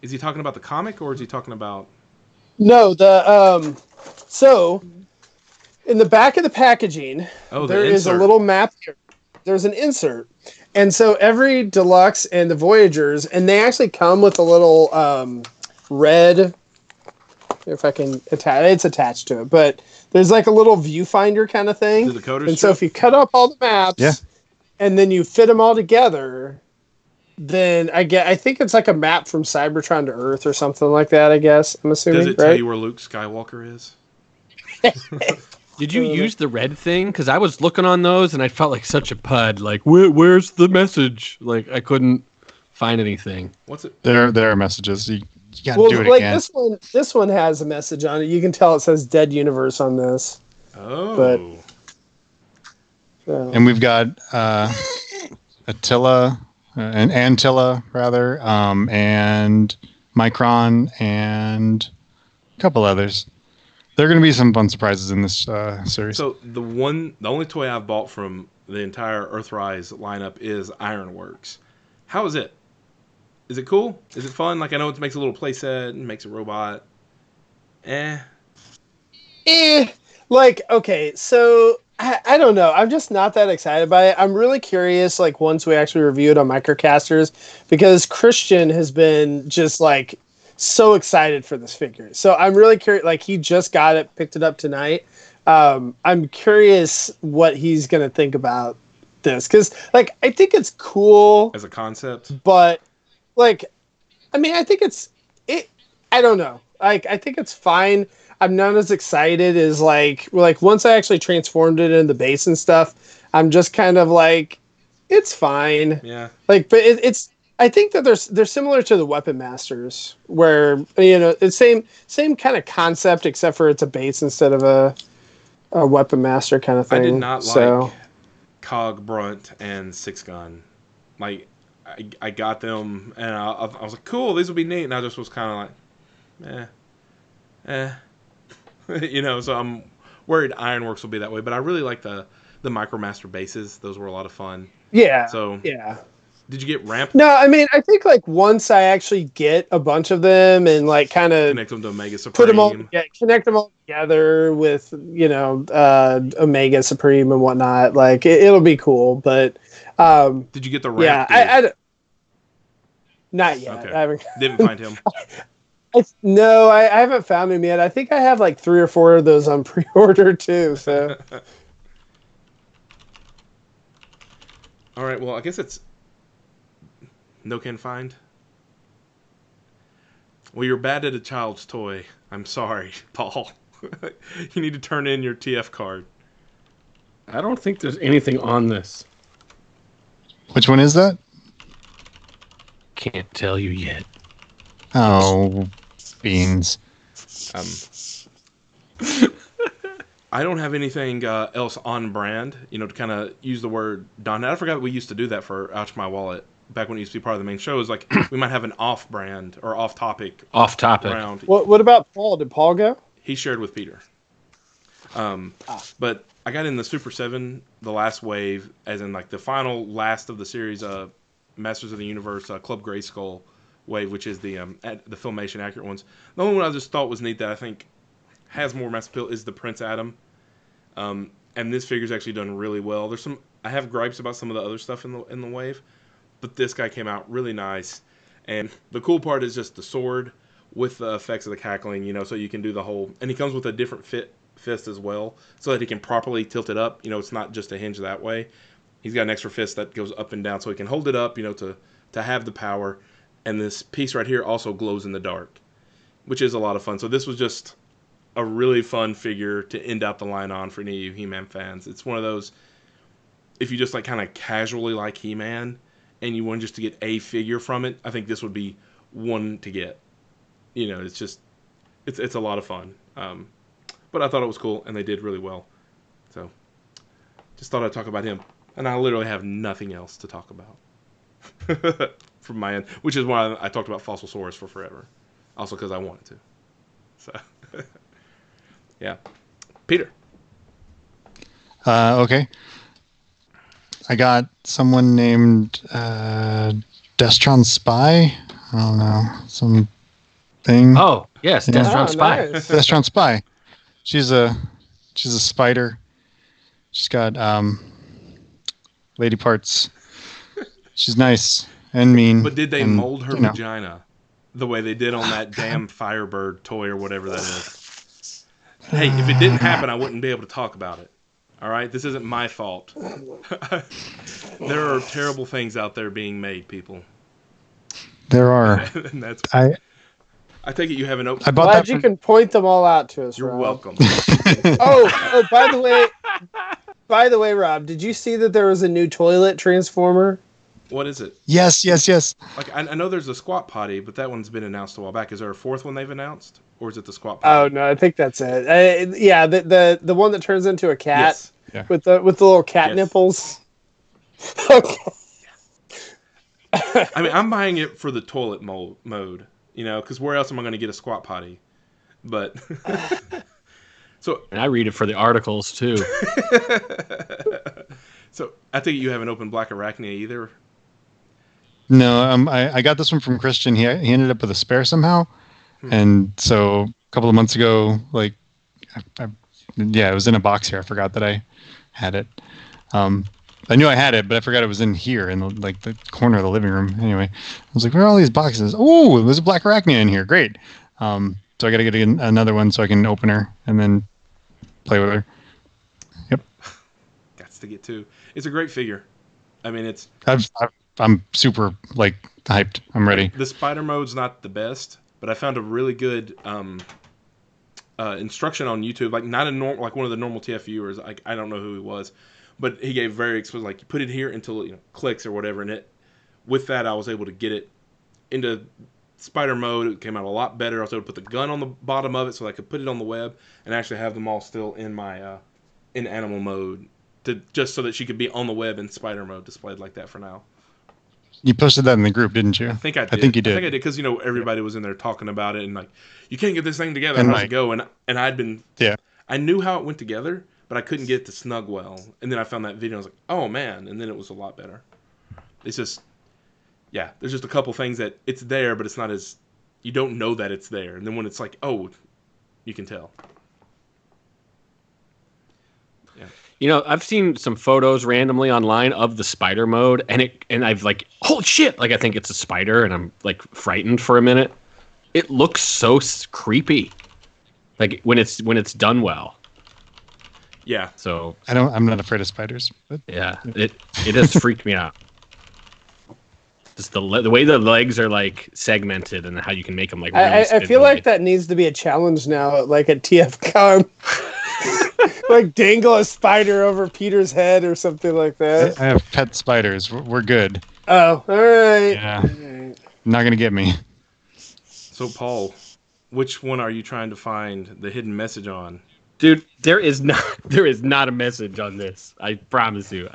Is he talking about the comic or is he talking about? No, so in the back of the packaging, there is a little map here. There's an insert. And so every deluxe and the Voyagers, and they actually come with a little red, if I can it's attached to it, but there's a little viewfinder kind of thing. Do the coders And so strip? if you cut up all the maps Yeah. and then you fit them all together, then I think it's like a map from Cybertron to Earth or something like that, I guess. I'm assuming, Does it tell you where Luke Skywalker is? Did you use the red thing? Because I was looking on those and I felt like such a pud. Like, where's the message? Like, I couldn't find anything. What's it? There are messages. You got to do it again. this one has a message on it. You can tell it says Dead Universe on this. Oh. So. And we've got Attila, and Antilla, rather, and Micron, and a couple others. There are going to be some fun surprises in this series. So the only toy I've bought from the entire Earthrise lineup is Ironworks. How is it? Is it cool? Is it fun? Like, I know it makes a little playset and makes a robot. Okay, so I don't know. I'm just not that excited by it. I'm really curious, once we actually review it on Microcasters, because Christian has been just so excited for this figure. So I'm really curious. He just got it, picked it up tonight. I'm curious what he's gonna think about this, because I think it's cool As a concept. but I think I don't know. I think it's fine. I'm not as excited as once I actually transformed it into the base and stuff, I'm just kind of it's fine. Yeah. But it's I think that they're similar to the Weapon Masters, where it's same kind of concept, except for it's a base instead of a Weapon Master kind of thing. I did not like Cog Brunt and Six Gun. I got them and I was like, cool, these will be neat, and I just was kind of so I'm worried Ironworks will be that way, but I really like the Micromaster bases. Those were a lot of fun. Yeah. So yeah. Did you get ramp? No, I mean, I think once I actually get a bunch of them and kind of Connect them to Omega Supreme. put them all together, connect them all together with Omega Supreme and whatnot, it'll be cool. But did you get the ramp? Yeah, I not yet. Okay. I haven't. Didn't find him. No, I haven't found him yet. I think I have 3 or 4 of those on pre-order too. So. All right. Well, I guess it's no can find. Well, you're bad at a child's toy. I'm sorry, Paul. You need to turn in your TF card. I don't think there's anything on this. Which one is that? Can't tell you yet. Oh, Beans. I don't have anything else on brand, to kind of use the word Don. I forgot we used to do that for Ouch My Wallet back when it used to be part of the main show. Is like we might have an off brand or off topic round. What about Paul? Did Paul go? He shared with Peter. But I got in the Super 7, the last wave, as in like the final last of the series, Masters of the Universe, Club Grayskull wave, which is the Filmation accurate ones. The only one I just thought was neat that I think has more mass appeal is the Prince Adam. And this figure's actually done really well. I have gripes about some of the other stuff in the wave, but this guy came out really nice. And the cool part is just the sword with the effects of the cackling, so you can do the whole, and he comes with a different fist as well, so that he can properly tilt it up. It's not just a hinge that way. He's got an extra fist that goes up and down, so he can hold it up, to have the power. And this piece right here also glows in the dark, which is a lot of fun. So this was just a really fun figure to end out the line on for any of you He-Man fans. It's one of those, if you just like kind of casually like He-Man and you want just to get a figure from it, I think this would be one to get. It's just, it's a lot of fun. But I thought it was cool, and they did really well. So, just thought I'd talk about him. And I literally have nothing else to talk about from my end, which is why I talked about Fossilsaurus for forever. Also because I wanted to. So, yeah. Peter. Okay. I got someone named Destron Spy. I don't know. Some thing. Oh, yes, Destron Spy. Nice. Destron Spy. She's a spider. She's got lady parts. She's nice and mean. But did they mold her vagina the way they did on that damn Firebird toy or whatever that is? Hey, if it didn't happen, I wouldn't be able to talk about it. All right? This isn't my fault. There are terrible things out there being made, people. There are. And that's I take it you have an open. I bought Glad you can point them all out to us. You're Rob. welcome. Oh, by the way, Rob, did you see that there was a new toilet transformer? What is it? Yes. Like I know there's a squat potty, but that one's been announced a while back. Is there a fourth one they've announced, or is it the squat potty? Oh no, I think that's it. Yeah, the one that turns into a cat Yes. Yeah. with the little cat nipples. Okay. I mean, I'm buying it for the toilet mode, because where else am I going to get a squat potty? But so, and I read it for the articles too. So I think you haven't opened Black Arachnia either. No, I got this one from Christian. He ended up with a spare somehow, and so a couple of months ago, like, it was in a box here. I forgot that I had it. I knew I had it, but I forgot it was in here in the corner of the living room. Anyway, I was like, where are all these boxes? Oh, there's a Black Arachnia in here. Great. So I got to get another one so I can open her and then play with her. Yep. Got to get two. It's a great figure. I mean, I'm super hyped. I'm ready. The spider mode's not the best, but I found a really good instruction on YouTube. Like not a normal, like one of the normal TF viewers. I don't know who he was, but he gave very explicit, like you put it here until it clicks or whatever, and with that I was able to get it into spider mode. It came out a lot better. I was able to put the gun on the bottom of it so I could put it on the web and actually have them all still in my in animal mode, just so that she could be on the web in spider mode displayed like that for now. You posted that in the group, didn't you? I think I did. I think you did. I think I did because everybody was in there talking about it and like, you can't get this thing together. How's it go? And I'd been I knew how it went together, but I couldn't get it to snug well. And then I found that video. And I was like, oh man! And then it was a lot better. It's just, there's just a couple things that it's there, but it's not as, you don't know that it's there. And then when it's like, oh, you can tell. Yeah. I've seen some photos randomly online of the spider mode, and I've like, holy shit! Like I think it's a spider, and I'm like frightened for a minute. It looks so creepy, like when it's done well. Yeah. So I'm not afraid of spiders. But yeah, it has freaked me out. Just the way the legs are like segmented and how you can make them like. Really I feel like that needs to be a challenge now, like at TFCon. Like dangle a spider over Peter's head or something like that. I have pet spiders. We're good. Oh, all right. Yeah. Not gonna get me. So Paul, Which one are you trying to find the hidden message on? Dude, there is not a message on this. I promise you.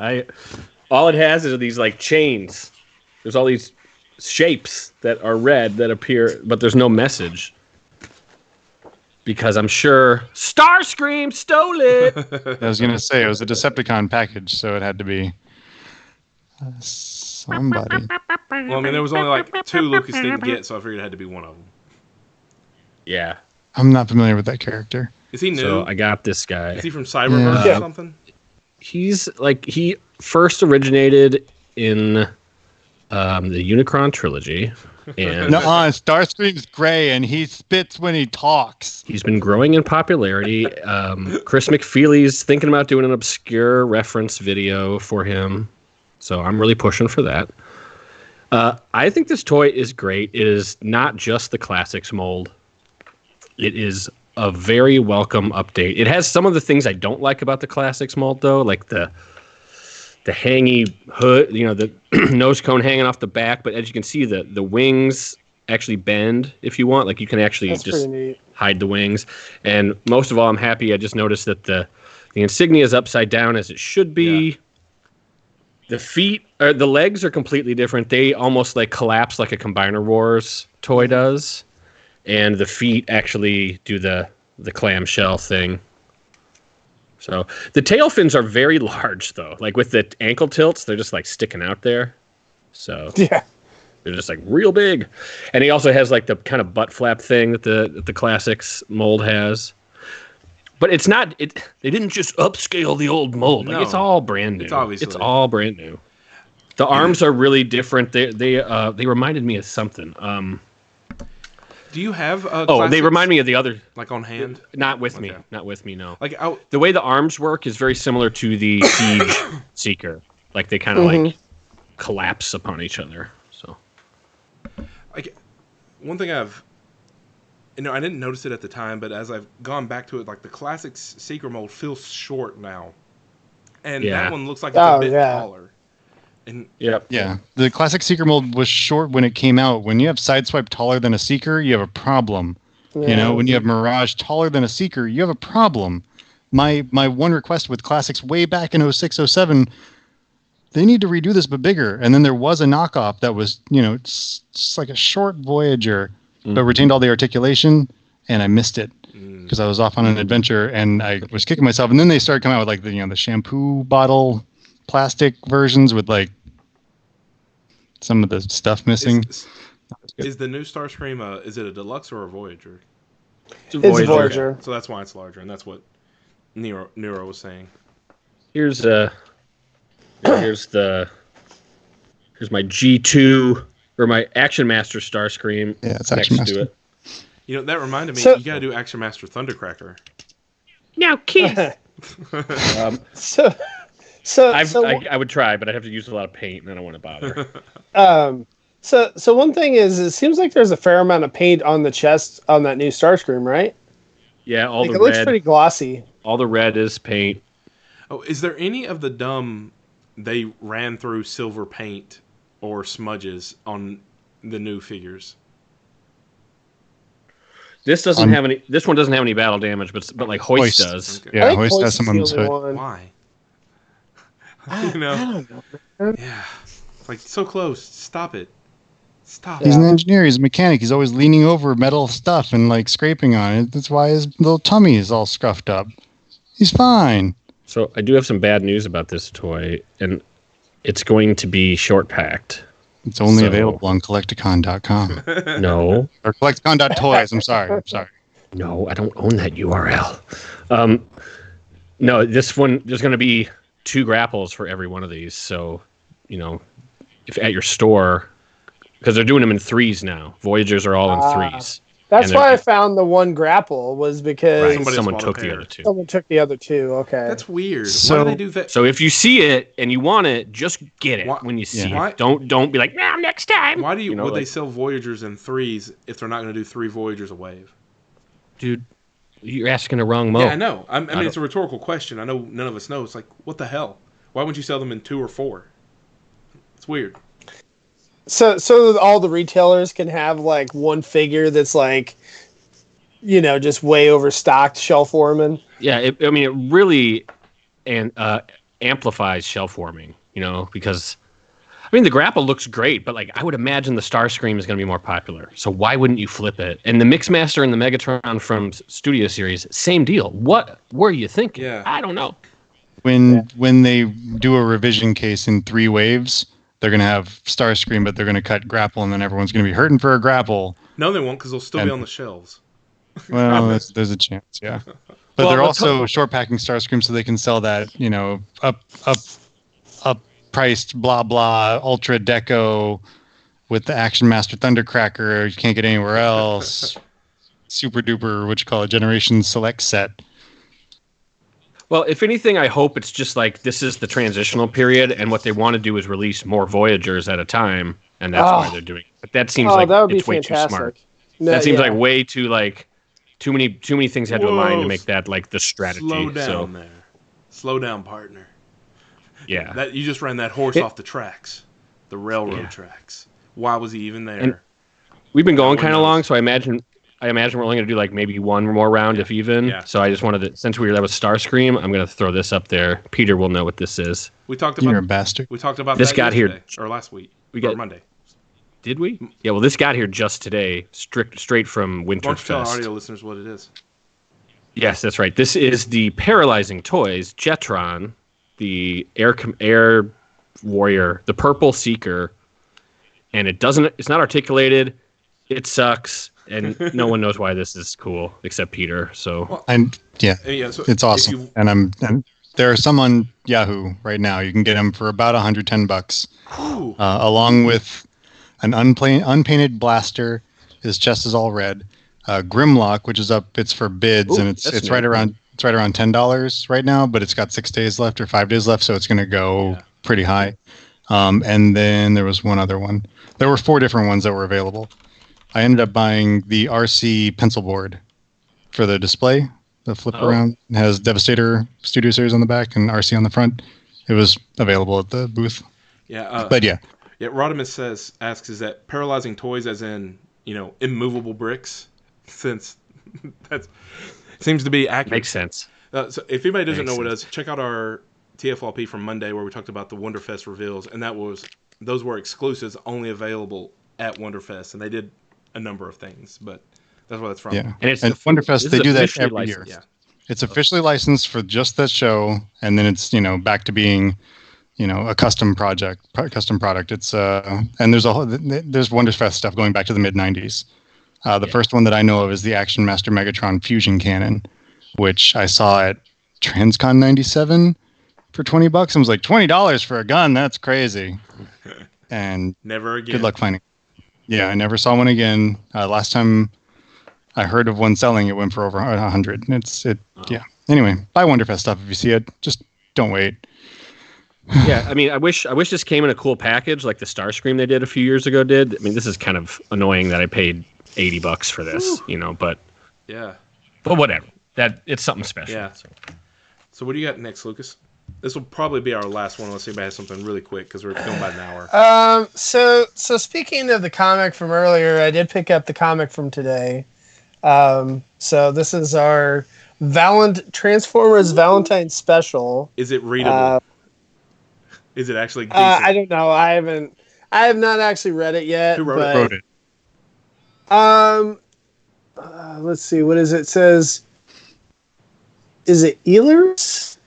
All it has is these like chains. There's all these shapes that are red that appear, but there's no message. Because I'm sure Starscream stole it. I was gonna say it was a Decepticon package, so it had to be somebody. Well, I mean, there was only like 2 Lucas didn't get, so I figured it had to be one of them. Yeah. I'm not familiar with that character. Is he new? So I got this guy. Is he from Cyberverse Yeah. or something? He's like, he first originated in the Unicron trilogy. And No, Starscream's gray and he spits when he talks. he's been growing in popularity. Chris McFeely's thinking about doing an obscure reference video for him. So I'm really pushing for that. I think this toy is great. It is not just the classics mold. It is a very welcome update. It has some of the things I don't like about the classics mold, though, like the hangy hood, the nose cone hanging off the back. But as you can see, the wings actually bend if you want. Like you can actually That's just pretty neat. hide the wings. And most of all, I'm happy. I just noticed that the insignia is upside down as it should be. Yeah. The feet or the legs are completely different. They almost like collapse like a Combiner Wars toy does. And the feet actually do the clamshell thing. So the tail fins are very large, though. Like with the ankle tilts, they're just like sticking out there. So Yeah. they're just like real big. And he also has like the kind of butt flap thing that the classics mold has. But it's not. They didn't just upscale the old mold. Like No. it's all brand new. It's obviously- It's all brand new. The arms are really different. They reminded me of something. Do you have They classics, remind me of the other. like on hand? Not with me. Okay. Not with me. No. Like The way the arms work is very similar to the Siege Seeker. Like they kind of like collapse upon each other. So like one thing I didn't notice it at the time, but as I've gone back to it, like the classic Seeker mold feels short now, and Yeah. that one looks like it's a bit yeah. taller. And yep. Yeah, the classic Seeker mold was short when it came out. When you have Sideswipe taller than a Seeker, you have a problem. You know, when you have Mirage taller than a Seeker, you have a problem. My one request with classics way back in 06, 07, they need to redo this but bigger. And then there was a knockoff that was, it's just like a short Voyager, but retained all the articulation, and I missed it because I was off on an adventure and I was kicking myself. And then they started coming out with like the shampoo bottle plastic versions with like some of the stuff missing. is the new Starscream is it a deluxe or a Voyager? It's a Voyager. So that's why it's larger, and that's what Nero was saying. Here's my G2 or my Action Master Starscream. Yeah, it's next Action to Master. it. That reminded me. So- You got to do Action Master Thundercracker. Now, kiss. I would try, but I'd have to use a lot of paint, and I don't want to bother. So one thing is, it seems like there's a fair amount of paint on the chest on that new Starscream, right? Yeah, all Like, the it looks red. pretty glossy. All the red is paint. Oh, is there any of the dumb they ran through silver paint or smudges on the new figures? This doesn't have any. This one doesn't have any battle damage, but like Hoist does. Okay. Yeah, I think Hoist has Hoist some is on the his only hood. one. Why? I don't know. Man. Yeah. It's like so close. Stop it. Stop. He's an engineer. He's a mechanic. He's always leaning over metal stuff and like scraping on it. That's why his little tummy is all scuffed up. He's fine. So I do have some bad news about this toy, and it's going to be short packed. It's only So- available on Collecticon.com No, or Collecticon.toys. I'm sorry. no, I don't own that URL. No, this one there's going to be 2 grapples for every one of these. So, if at your store, because they're doing them in 3s now. Voyagers are all in 3s. That's And why they're- I found the one grapple was because Somebody Someone else took bought a the pair. other 2. someone took the other 2. Okay. That's weird. Why So- do they do that? So if you see it and you want it, just get it Why- when you see Yeah. it. Don't be like, nah, next time. Why do would they like, sell Voyagers in 3s if they're not going to do 3 Voyagers a wave? dude, you're asking the wrong mo. Yeah, I know. I mean, don't- it's a rhetorical question. I know none of us know. It's like, what the hell? Why wouldn't you sell them in 2 or 4? It's weird. So that all the retailers can have like one figure that's like just way overstocked shell forming. Yeah, it really amplifies shell forming, because the grapple looks great, but like I would imagine the Starscream is going to be more popular. So why wouldn't you flip it? And the Mixmaster and the Megatron from Studio Series, same deal. What were you thinking? Yeah. I don't know. When they do a revision case in 3 waves, they're going to have Starscream, but they're going to cut grapple, and then everyone's going to be hurting for a grapple. No, they won't, because they'll still be on the shelves. Well, there's a chance, yeah. But they're also short packing Starscream, so they can sell that, up priced blah blah ultra deco with the Action Master Thundercracker. You can't get anywhere else. Super duper, Generation Select set. Well, if anything, I hope it's just like this is the transitional period, and what they want to do is release more Voyagers at a time, and that's why they're doing it. But that seems like that would it's be way fantastic. too smart. No, that seems like way too too many things had to align to make that like the strategy. Slow down there. Slow down, partner. Yeah. That you just ran that horse off the tracks, the railroad tracks. Why was he even there? And we've been going kind of long, so I imagine we're only going to do like maybe one more round, if even. Yeah. So I just wanted to, since we were there with Starscream, I'm going to throw this up there. Peter will know what this is. We talked about. You're a bastard. We talked about this that got yesterday, here or last week. Monday. Did Did we? Yeah. Well, this got here just today, straight from Winterfest. Why don't you tell our audio listeners what it is? Yes, that's right. This is the Paralyzing Toys Jetron, the air warrior, the purple seeker, and it's not articulated. It sucks, and no one knows why this is cool except Peter. So so it's awesome. And there are some on Yahoo right now. You can get them for about $110, along with an unpainted blaster. His chest is all red. Grimlock, which is up, it's for bids, and it's right around $10 right now, but it's got 6 days left or 5 days left, so it's going to go pretty high. And then there was one other one. There were 4 different ones that were available. I ended up buying the RC pencil board for the display. The flip around. It has Devastator Studio Series on the back and RC on the front. It was available at the booth. Yeah. But yeah. Yeah. Rodimus asks, is that paralyzing toys as in immovable bricks? Since that seems to be accurate. Makes sense. So if anybody doesn't know what it is, check out our TFYLP from Monday where we talked about the Wonderfest reveals, and those were exclusives only available at Wonderfest, and they did a number of things, but that's where that's from. Yeah, and Wonderfest, they do that every year. Yeah. It's officially licensed for just that show, and then it's back to being a custom product. It's and there's Wonderfest stuff going back to the mid '90s. The first one that I know of is the Action Master Megatron Fusion Cannon, which I saw at Transcon '97 for $20. I was like, $20 for a gun? That's crazy. And never again. Good luck finding. Yeah, I never saw one again. Last time I heard of one selling, it went for over 100. Yeah. Anyway, buy Wonderfest stuff if you see it. Just don't wait. Yeah, I wish this came in a cool package like the Starscream they did a few years ago did. This is kind of annoying that I paid $80 for this, but yeah. But whatever. That it's something special. Yeah. So what do you got next, Lucas? This will probably be our last one unless anybody has something really quick because we're going about an hour. So speaking of the comic from earlier, I did pick up the comic from today. So this is our Transformers Valentine special. Is it readable? Is it actually decent? I don't know. I have not actually read it yet. Who wrote it? Let's see. What is it? It says, is it Ehlers?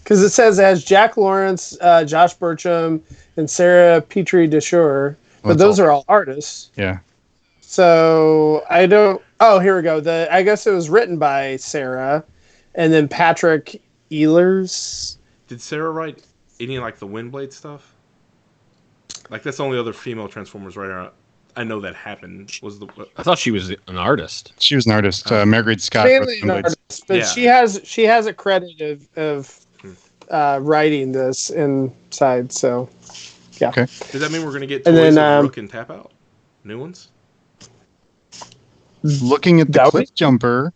Because it says it has Jack Lawrence, Josh Burcham, and Sarah Petrie Desure. But those are all artists. Yeah. So I don't. Oh, here we go. I guess it was written by Sarah, and then Patrick Ehlers. Did Sarah write any like the Windblade stuff? Like that's the only other female Transformers writer I know that happened. I thought she was an artist. She was an artist. Margaret Scott. Mainly an artist, but she has a credit of writing this inside. So yeah. Okay. Does that mean we're going to get toys of Rook and Tap Out? New ones? Looking at the cliff jumper,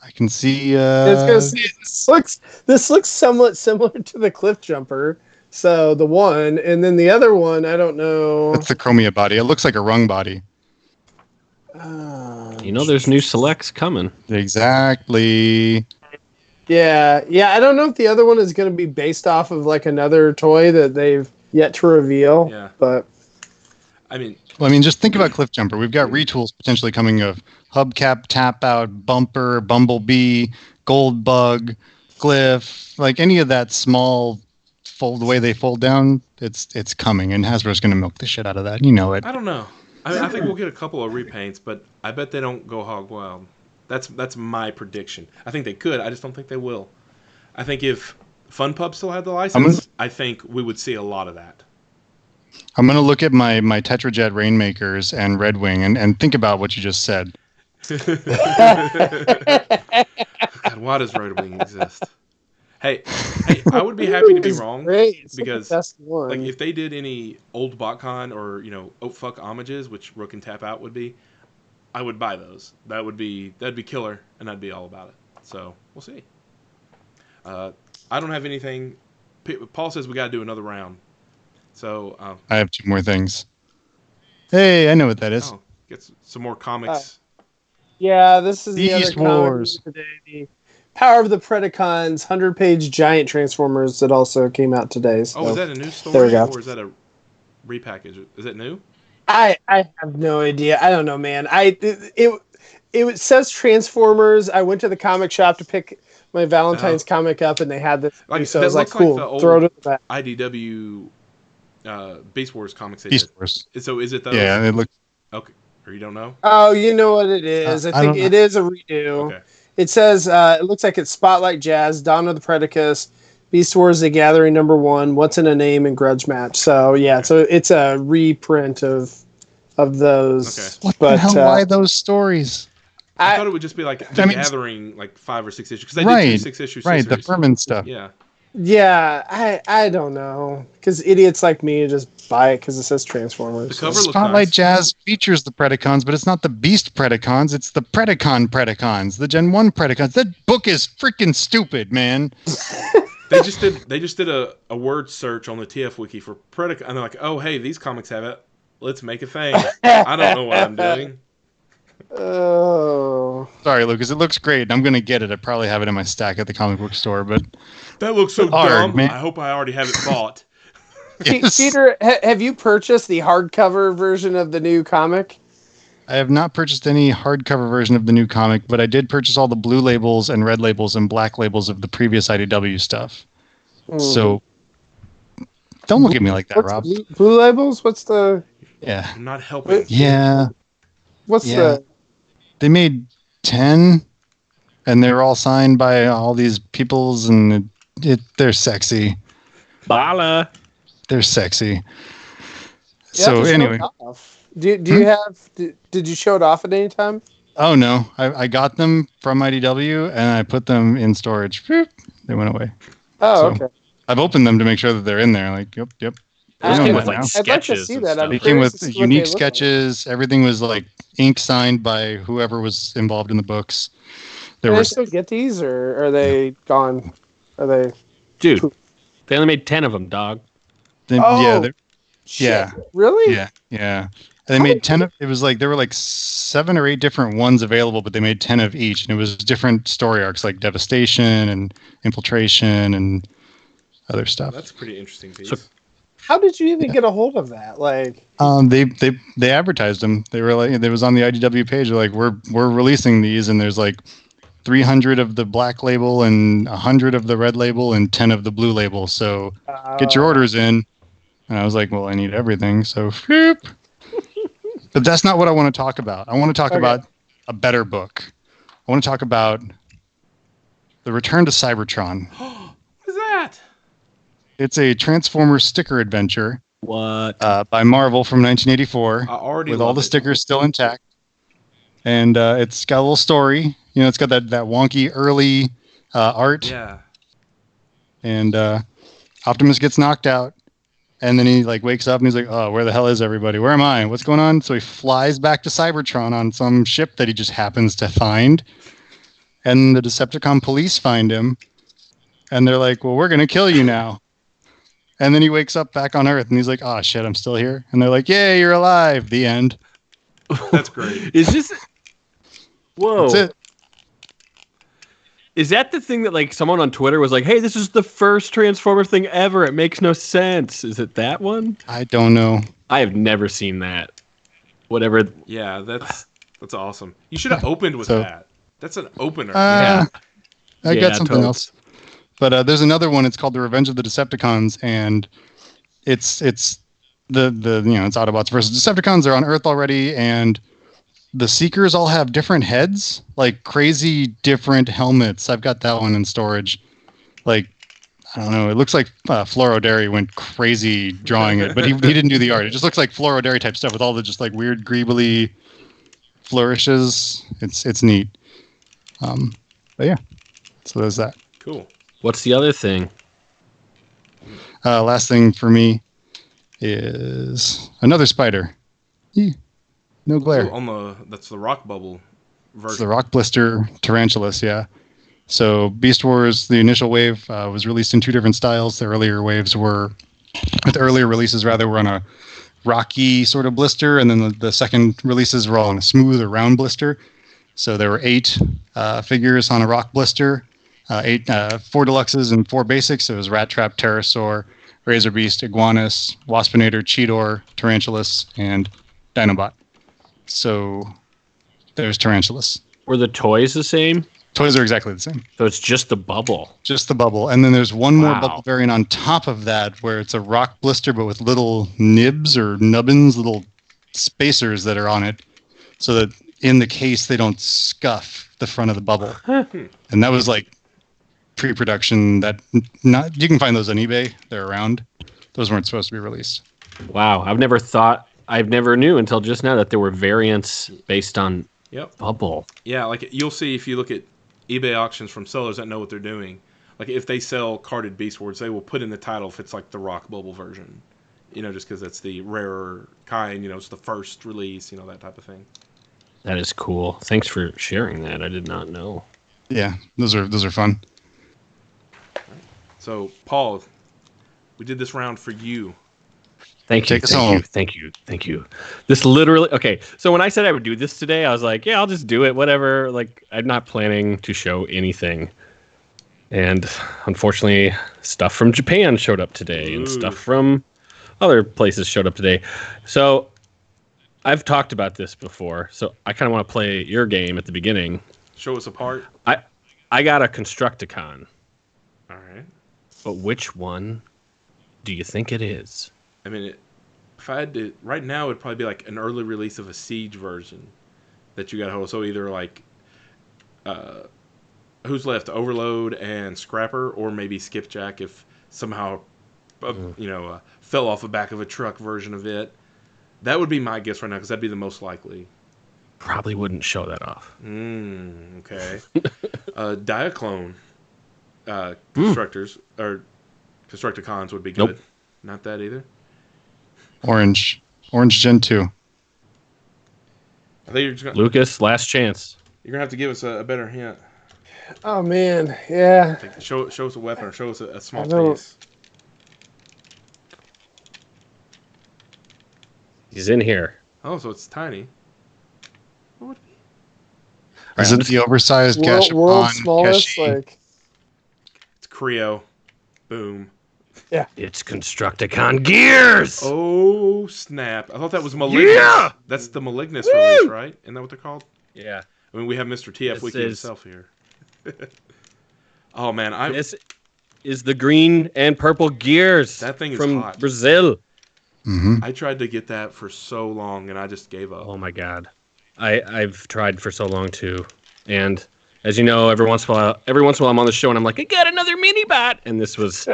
I can see. This looks somewhat similar to the cliff jumper. So the one, and then the other one, I don't know. That's the Chromia body. It looks like a rung body. There's new selects coming. Exactly. Yeah. I don't know if the other one is going to be based off of like another toy that they've yet to reveal. Yeah. But I mean, Just think about Cliff Jumper. We've got retools potentially coming of hubcap, tap out, bumper, bumblebee, gold bug, glyph, like any of that small fold, the way they fold down, it's coming, and Hasbro's going to milk the shit out of that. You know it. I don't know. I think we'll get a couple of repaints, but I bet they don't go hog wild. That's my prediction. I think they could. I just don't think they will. I think if Fun Pub still had the license, I think we would see a lot of that. I'm going to look at my Tetrajet Rainmakers and Red Wing and think about what you just said. God, why does Red Wing exist? Hey, I would be happy to be wrong because like if they did any old BotCon or oh fuck homages, which Rook and Tap Out would be, I would buy those. That'd be killer, and I'd be all about it. So we'll see. I don't have anything. Paul says we got to do another round. So I have 2 more things. Hey, I know what that is. Oh, get some more comics. Yeah, this is Beast the other Wars today. The Power of the Predacons 100-page giant Transformers that also came out today. So. Oh, is that a new story There we go. or is that a repackage? Is it new? I have no idea. I don't know, man. It says Transformers. I went to the comic shop to pick my Valentine's comic up, and they had this. Like, so I was like, cool. Like throw it in the back. IDW Beast Wars comics. Beast Wars. So is it those? Yeah, it looks. Okay. Or you don't know? Oh, you know what it is. I think it is a redo. Okay. It says, it looks like it's Spotlight Jazz, Dawn of the Predacus, Beast Wars The Gathering #1, What's in a Name, and Grudge Match. So, yeah, okay. So it's a reprint of those. Okay. What the hell? Why those stories? I thought it would just be like The Gathering, like 5 or 6 issues. Because they did 2 6-issue series. The Furman stuff. Yeah. Yeah, I don't know. Because idiots like me just buy it because it says Transformers. The cover looks Spotlight nice. Jazz features the Predacons, but it's not the Beast Predacons. It's the Predacons, the Gen 1 Predacons. That book is freaking stupid, man. They just did a word search on the TF Wiki for Predacon, and they're like, oh, hey, these comics have it. Let's make a thing. I don't know what I'm doing. Oh. Sorry, Lucas. It looks great. I'm going to get it. I probably have it in my stack at the comic book store, but... That looks so dumb. Man. I hope I already have it bought. Yes. Peter, have you purchased the hardcover version of the new comic? I have not purchased any hardcover version of the new comic, but I did purchase all the blue labels and red labels and black labels of the previous IDW stuff. So, don't look at me like that, Rob. Blue labels? What's the... Yeah. I'm not helping. Yeah. What's the... They made 10, and they're all signed by all these peoples, and they're sexy. Bala. They're sexy. So anyway, do you have? Did you show it off at any time? Oh no, I got them from IDW and I put them in storage. They went away. Oh, okay. I've opened them to make sure that they're in there. Like, yep. I'd like I'd like to see that. They came with unique sketches. Like. Everything was like ink signed by whoever was involved in the books. Can I still get these, or are they gone? Are they? Dude, they only made 10 of them, dog. Yeah. Really? Yeah. And they made 10 of. It was like there were like 7 or 8 different ones available, but they made 10 of each, and it was different story arcs like Devastation and Infiltration and other stuff. That's a pretty interesting piece. So, how did you even get a hold of that? Like, they advertised them. They were like, it was on the IDW page. They're like, we're releasing these, and there's like 300 of the black label and 100 of the red label and 10 of the blue label. So get your orders in. And I was like, well, I need everything. So, but that's not what I want to talk about. I want to talk about a better book. I want to talk about The Return to Cybertron. What is that? It's a Transformers sticker adventure. What? By Marvel from 1984. I already with all the stickers still intact. And it's got a little story. You know, it's got that wonky early art. Yeah. And Optimus gets knocked out. And then he like wakes up and he's like, oh, where the hell is everybody? Where am I? What's going on? So he flies back to Cybertron on some ship that he just happens to find. And the Decepticon police find him. And they're like, well, we're going to kill you now. And then he wakes up back on Earth and he's like, oh, shit, I'm still here. And they're like, yay, you're alive. The end. That's great. Is this? Whoa! That's it. Is that the thing that like someone on Twitter was like, "Hey, this is the first Transformer thing ever. It makes no sense." Is it that one? I don't know. I have never seen that. Whatever. Yeah, that's awesome. You should have opened with that. That's an opener. I Yeah, got something totally. else. But there's another one. It's called The Revenge of the Decepticons, and it's the it's Autobots versus Decepticons. They're on Earth already, and the Seekers all have different heads, like crazy different helmets. I've got that one in storage. Like, I don't know. It looks like Floro Dairy went crazy drawing it, but he didn't do the art. It just looks like Floro Dairy type stuff with all the just like weird greebly flourishes. It's neat. But yeah, so there's that. Cool. What's the other thing? Last thing for me is another spider. No glare. Ooh, that's the rock bubble version. It's the Rock Blister Tarantulas, yeah. So Beast Wars, the initial wave, was released in two different styles. The earlier releases rather were on a rocky sort of blister, and then the second releases were all on a smooth or round blister. So there were 8 figures on a rock blister, 4 deluxes and 4 basics. It was Rat Trap, Pterosaur, Razor Beast, Iguanus, Waspinator, Cheetor, Tarantulas, and Dinobot. So there's Tarantulas. Were the toys the same? Toys are exactly the same. So it's just the bubble. Just the bubble. And then there's one more Wow. bubble variant on top of that where it's a rock blister but with little nibs or nubbins, little spacers that are on it so that in the case they don't scuff the front of the bubble. And that was like pre-production that you can find those on eBay. They're around. Those weren't supposed to be released. Wow. I've never knew until just now that there were variants based on bubble. Yeah, like you'll see if you look at eBay auctions from sellers that know what they're doing. Like if they sell carded Beast Wars, they will put in the title if it's like the rock bubble version. Just because that's the rarer kind. It's the first release. That type of thing. That is cool. Thanks for sharing that. I did not know. Yeah, those are fun. So Paul, we did this round for you. Thank you. Take us home. Thank you. This literally, okay. So when I said I would do this today, I was like, yeah, I'll just do it. Whatever. Like, I'm not planning to show anything. And unfortunately, stuff from Japan showed up today and stuff from other places showed up today. So I've talked about this before. So I kind of want to play your game at the beginning. Show us a part. I got a Constructicon. All right. But which one do you think it is? I mean, if I had to, right now, it'd probably be like an early release of a Siege version that you got hold of. So either like, who's left, Overload and Scrapper, or maybe Skipjack if somehow, fell off the back of a truck version of it. That would be my guess right now because that'd be the most likely. Probably wouldn't show that off. Okay. Diaclone constructors or Constructicons would be good. Nope. Not that either. Orange Gen 2. I think you're just gonna, Lucas, last chance. you're gonna have to give us a better hint. Oh man, yeah. Like, show us a weapon or show us a small I don't- piece. He's in here. Oh, so it's tiny. What would it be? Is it the oversized World's Gashapon smallest, Keshi? like It's Creo. Boom. It's Constructicon Gears! Oh, snap. I thought that was Malignus. Yeah! That's the Malignus release, right? Isn't that what they're called? Yeah. I mean, we have Mr. TF This Wiki is- himself here. Oh, man. This is the green and purple Gears That thing is from hot. Brazil. Mm-hmm. I tried to get that for so long, and I just gave up. Oh my god. I've tried for so long too. And as you know, every once in a while I'm on the show and I'm like, I got another mini bot. And this was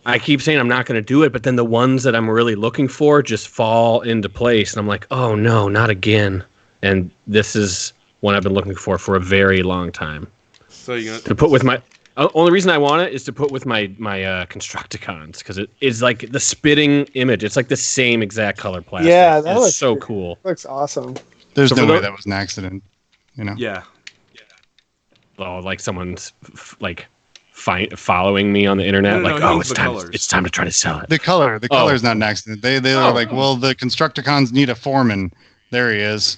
I keep saying I'm not going to do it, but then the ones that I'm really looking for just fall into place. And I'm like, oh no, not again. And this is one I've been looking for a very long time. So you're To put with my only reason I want it is to put with my Constructicons because it is like the spitting image. It's like the same exact color plastic. Yeah, that it's looks so good. cool. Looks awesome. There's So no for way the- that was an accident. Yeah. Oh, like someone's following me on the internet. No, like, he oh, means the colors. it's time to try to sell it. The color is not an accident. They are like, well, the Constructicons need a foreman. There he is.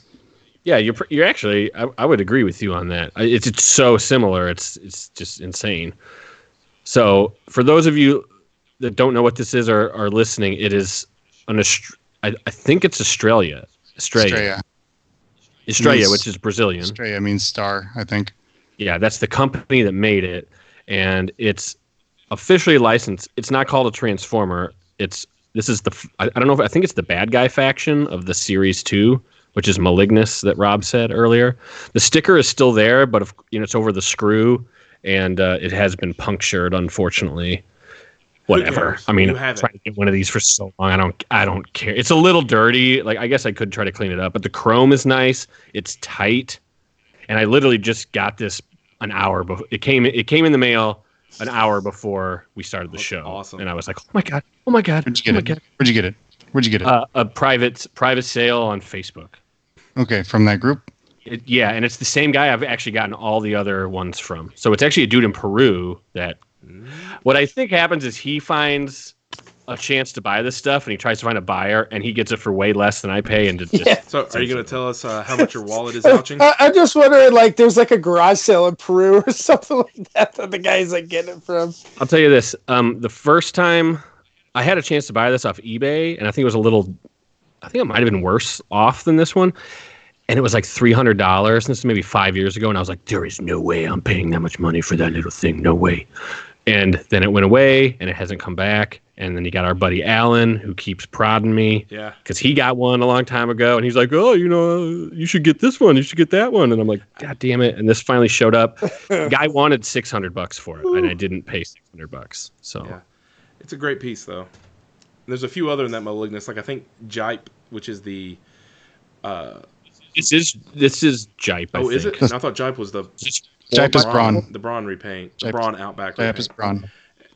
Yeah, you're actually. I would agree with you on that. It's so similar. It's just insane. So for those of you that don't know what this is or are listening, it is I think it's Australia. Estrella. Estrella, which is Brazilian. Estrella means star, I think. Yeah, that's the company that made it, and it's officially licensed. It's not called a Transformer. I don't know if I think it's the bad guy faction of the Series 2, which is Malignus that Rob said earlier. The sticker is still there, but it's over the screw, and it has been punctured, unfortunately. Whatever. I mean, I'm trying to get one of these for so long. I don't care. It's a little dirty. Like, I guess I could try to clean it up, but the chrome is nice. It's tight, and I literally just got this an hour before it came in the mail an hour before we started the show. Awesome. And I was like, oh my god. Where'd you get it? A private sale on Facebook. Okay, from that group. Yeah, and it's the same guy I've actually gotten all the other ones from. So it's actually a dude in Peru that. What I think happens is he finds a chance to buy this stuff, and he tries to find a buyer, and he gets it for way less than I pay. And So, are you going to tell us how much your wallet is ouching? I just wondering, like, there's like a garage sale in Peru or something like that the guy's like getting it from. I'll tell you this: the first time I had a chance to buy this off eBay, and I think it was I think it might have been worse off than this one. And it was like $300. And this is maybe 5 years ago. And I was like, there is no way I'm paying that much money for that little thing. No way. And then it went away and it hasn't come back. And then you got our buddy Alan who keeps prodding me. Yeah. Because he got one a long time ago. And he's like, oh, you should get this one. You should get that one. And I'm like, God damn it. And this finally showed up. Guy wanted $600 for it. And I didn't pay $600. So yeah. It's a great piece, though. There's a few other in that Malignus. Like, I think Jipe, which is the... This is Jipe, I think. Is it? I thought Jipe was the... Jipe is Braun. The Braun repaint. The Braun Outback Jipe is Braun.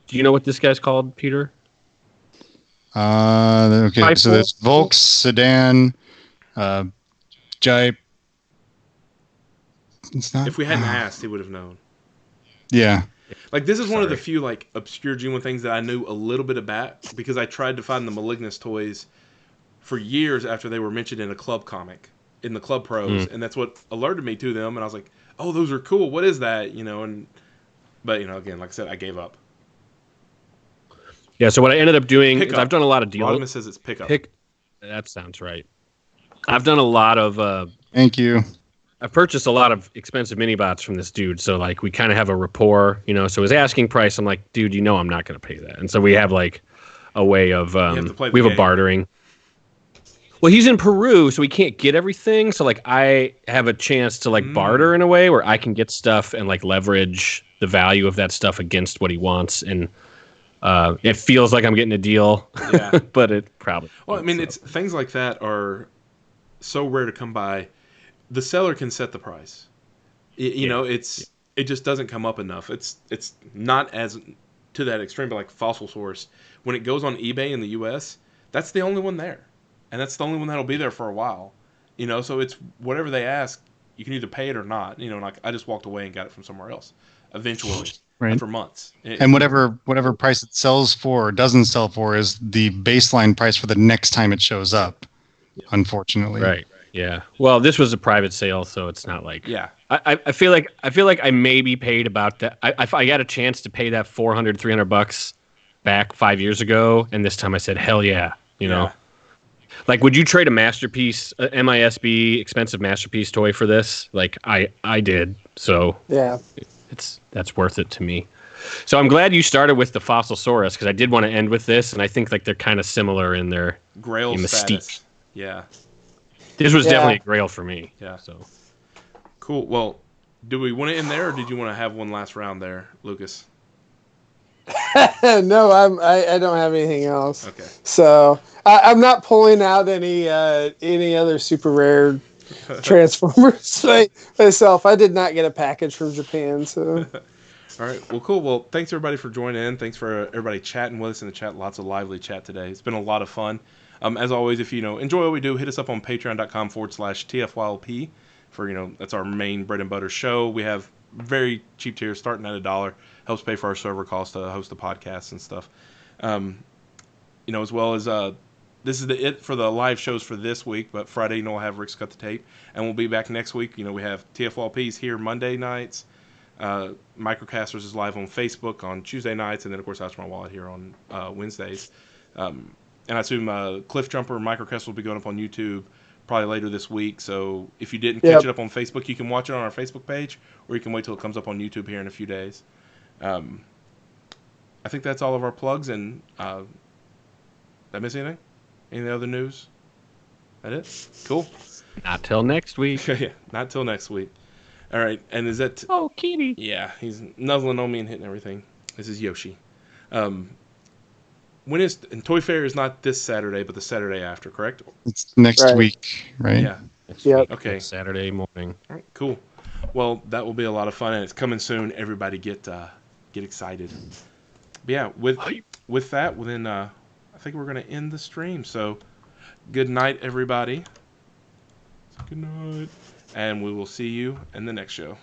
Do you know what this guy's called, Peter? Okay, so there's Volks, Sedan, Jipe. It's not... If we hadn't asked, he would have known. Yeah. Like, this is one of the few, like, obscure G1 things that I knew a little bit about, because I tried to find the Malignus toys for years after they were mentioned in a club comic. In the Club Pros, and that's what alerted me to them, and I was like, oh, those are cool, what is that, but again, like I said, I gave up. Yeah, so what I ended up doing is I've done a lot of deals. Rodimus says it's pickup. That sounds right. I've done a lot of thank you. I've purchased a lot of expensive mini bots from this dude, so like we kind of have a rapport, so his asking price, I'm like, dude, I'm not going to pay that. And so we have like a way of we have a bartering. Well, he's in Peru, so he can't get everything. So, like, I have a chance to, like, barter in a way where I can get stuff and, like, leverage the value of that stuff against what he wants. And it feels like I'm getting a deal, but it probably... Well, I mean, it's things like that are so rare to come by. The seller can set the price. It just doesn't come up enough. It's not as to that extreme, but, like, Fossil Source, when it goes on eBay in the U.S., that's the only one there. And that's the only one that'll be there for a while, so it's whatever they ask, you can either pay it or not, like I just walked away and got it from somewhere else eventually after months. And whatever price it sells for or doesn't sell for is the baseline price for the next time it shows up, unfortunately. Right. Yeah. Well, this was a private sale, so it's not like... Yeah. I feel like I maybe paid about that. I got a chance to pay that $400-$300 back 5 years ago, and this time I said, hell yeah, Yeah. Like, would you trade a masterpiece, MISB expensive masterpiece toy for this? Like, I did. So yeah, that's worth it to me. So I'm glad you started with the Fossilsaurus, because I did want to end with this, and I think like they're kind of similar in their Grail mystique. Status. Yeah. This was definitely a Grail for me. Yeah. So cool. Well, do we want to end there, or did you want to have one last round there, Lucas? No, I don't have anything else. Okay. So I'm not pulling out any other super rare Transformers myself. I did not get a package from Japan. So. All right. Well, cool. Well, thanks everybody for joining in. Thanks for everybody chatting with us in the chat. Lots of lively chat today. It's been a lot of fun. As always, if you enjoy what we do, hit us up on patreon.com/TFYLP for that's our main bread and butter show. We have very cheap tiers starting at $1. Helps pay for our server costs to host the podcast and stuff. As well as this is it for the live shows for this week. But Friday, we'll have Rick's Cut the Tape, and we'll be back next week. We have TFYLP's here Monday nights. Microcasters is live on Facebook on Tuesday nights, and then of course Ouch My Wallet here on Wednesdays. And I assume Cliff Jumper Microcast will be going up on YouTube probably later this week. So if you didn't catch it up on Facebook, you can watch it on our Facebook page, or you can wait till it comes up on YouTube here in a few days. I think that's all of our plugs. And did I miss anything? Any other news? That it? Cool. Not till next week. Yeah, not till next week. All right, and is that? Oh, Kitty. Yeah, he's nuzzling on me and hitting everything. This is Yoshi. When is and Toy Fair is not this Saturday, but the Saturday after, correct? It's next week, right? Yeah. Yep. Okay. Saturday morning. All right, cool. Well, that will be a lot of fun, and it's coming soon. Everybody get excited. But yeah, with that, well, then I think we're gonna end the stream. So, good night, everybody. Good night, and we will see you in the next show.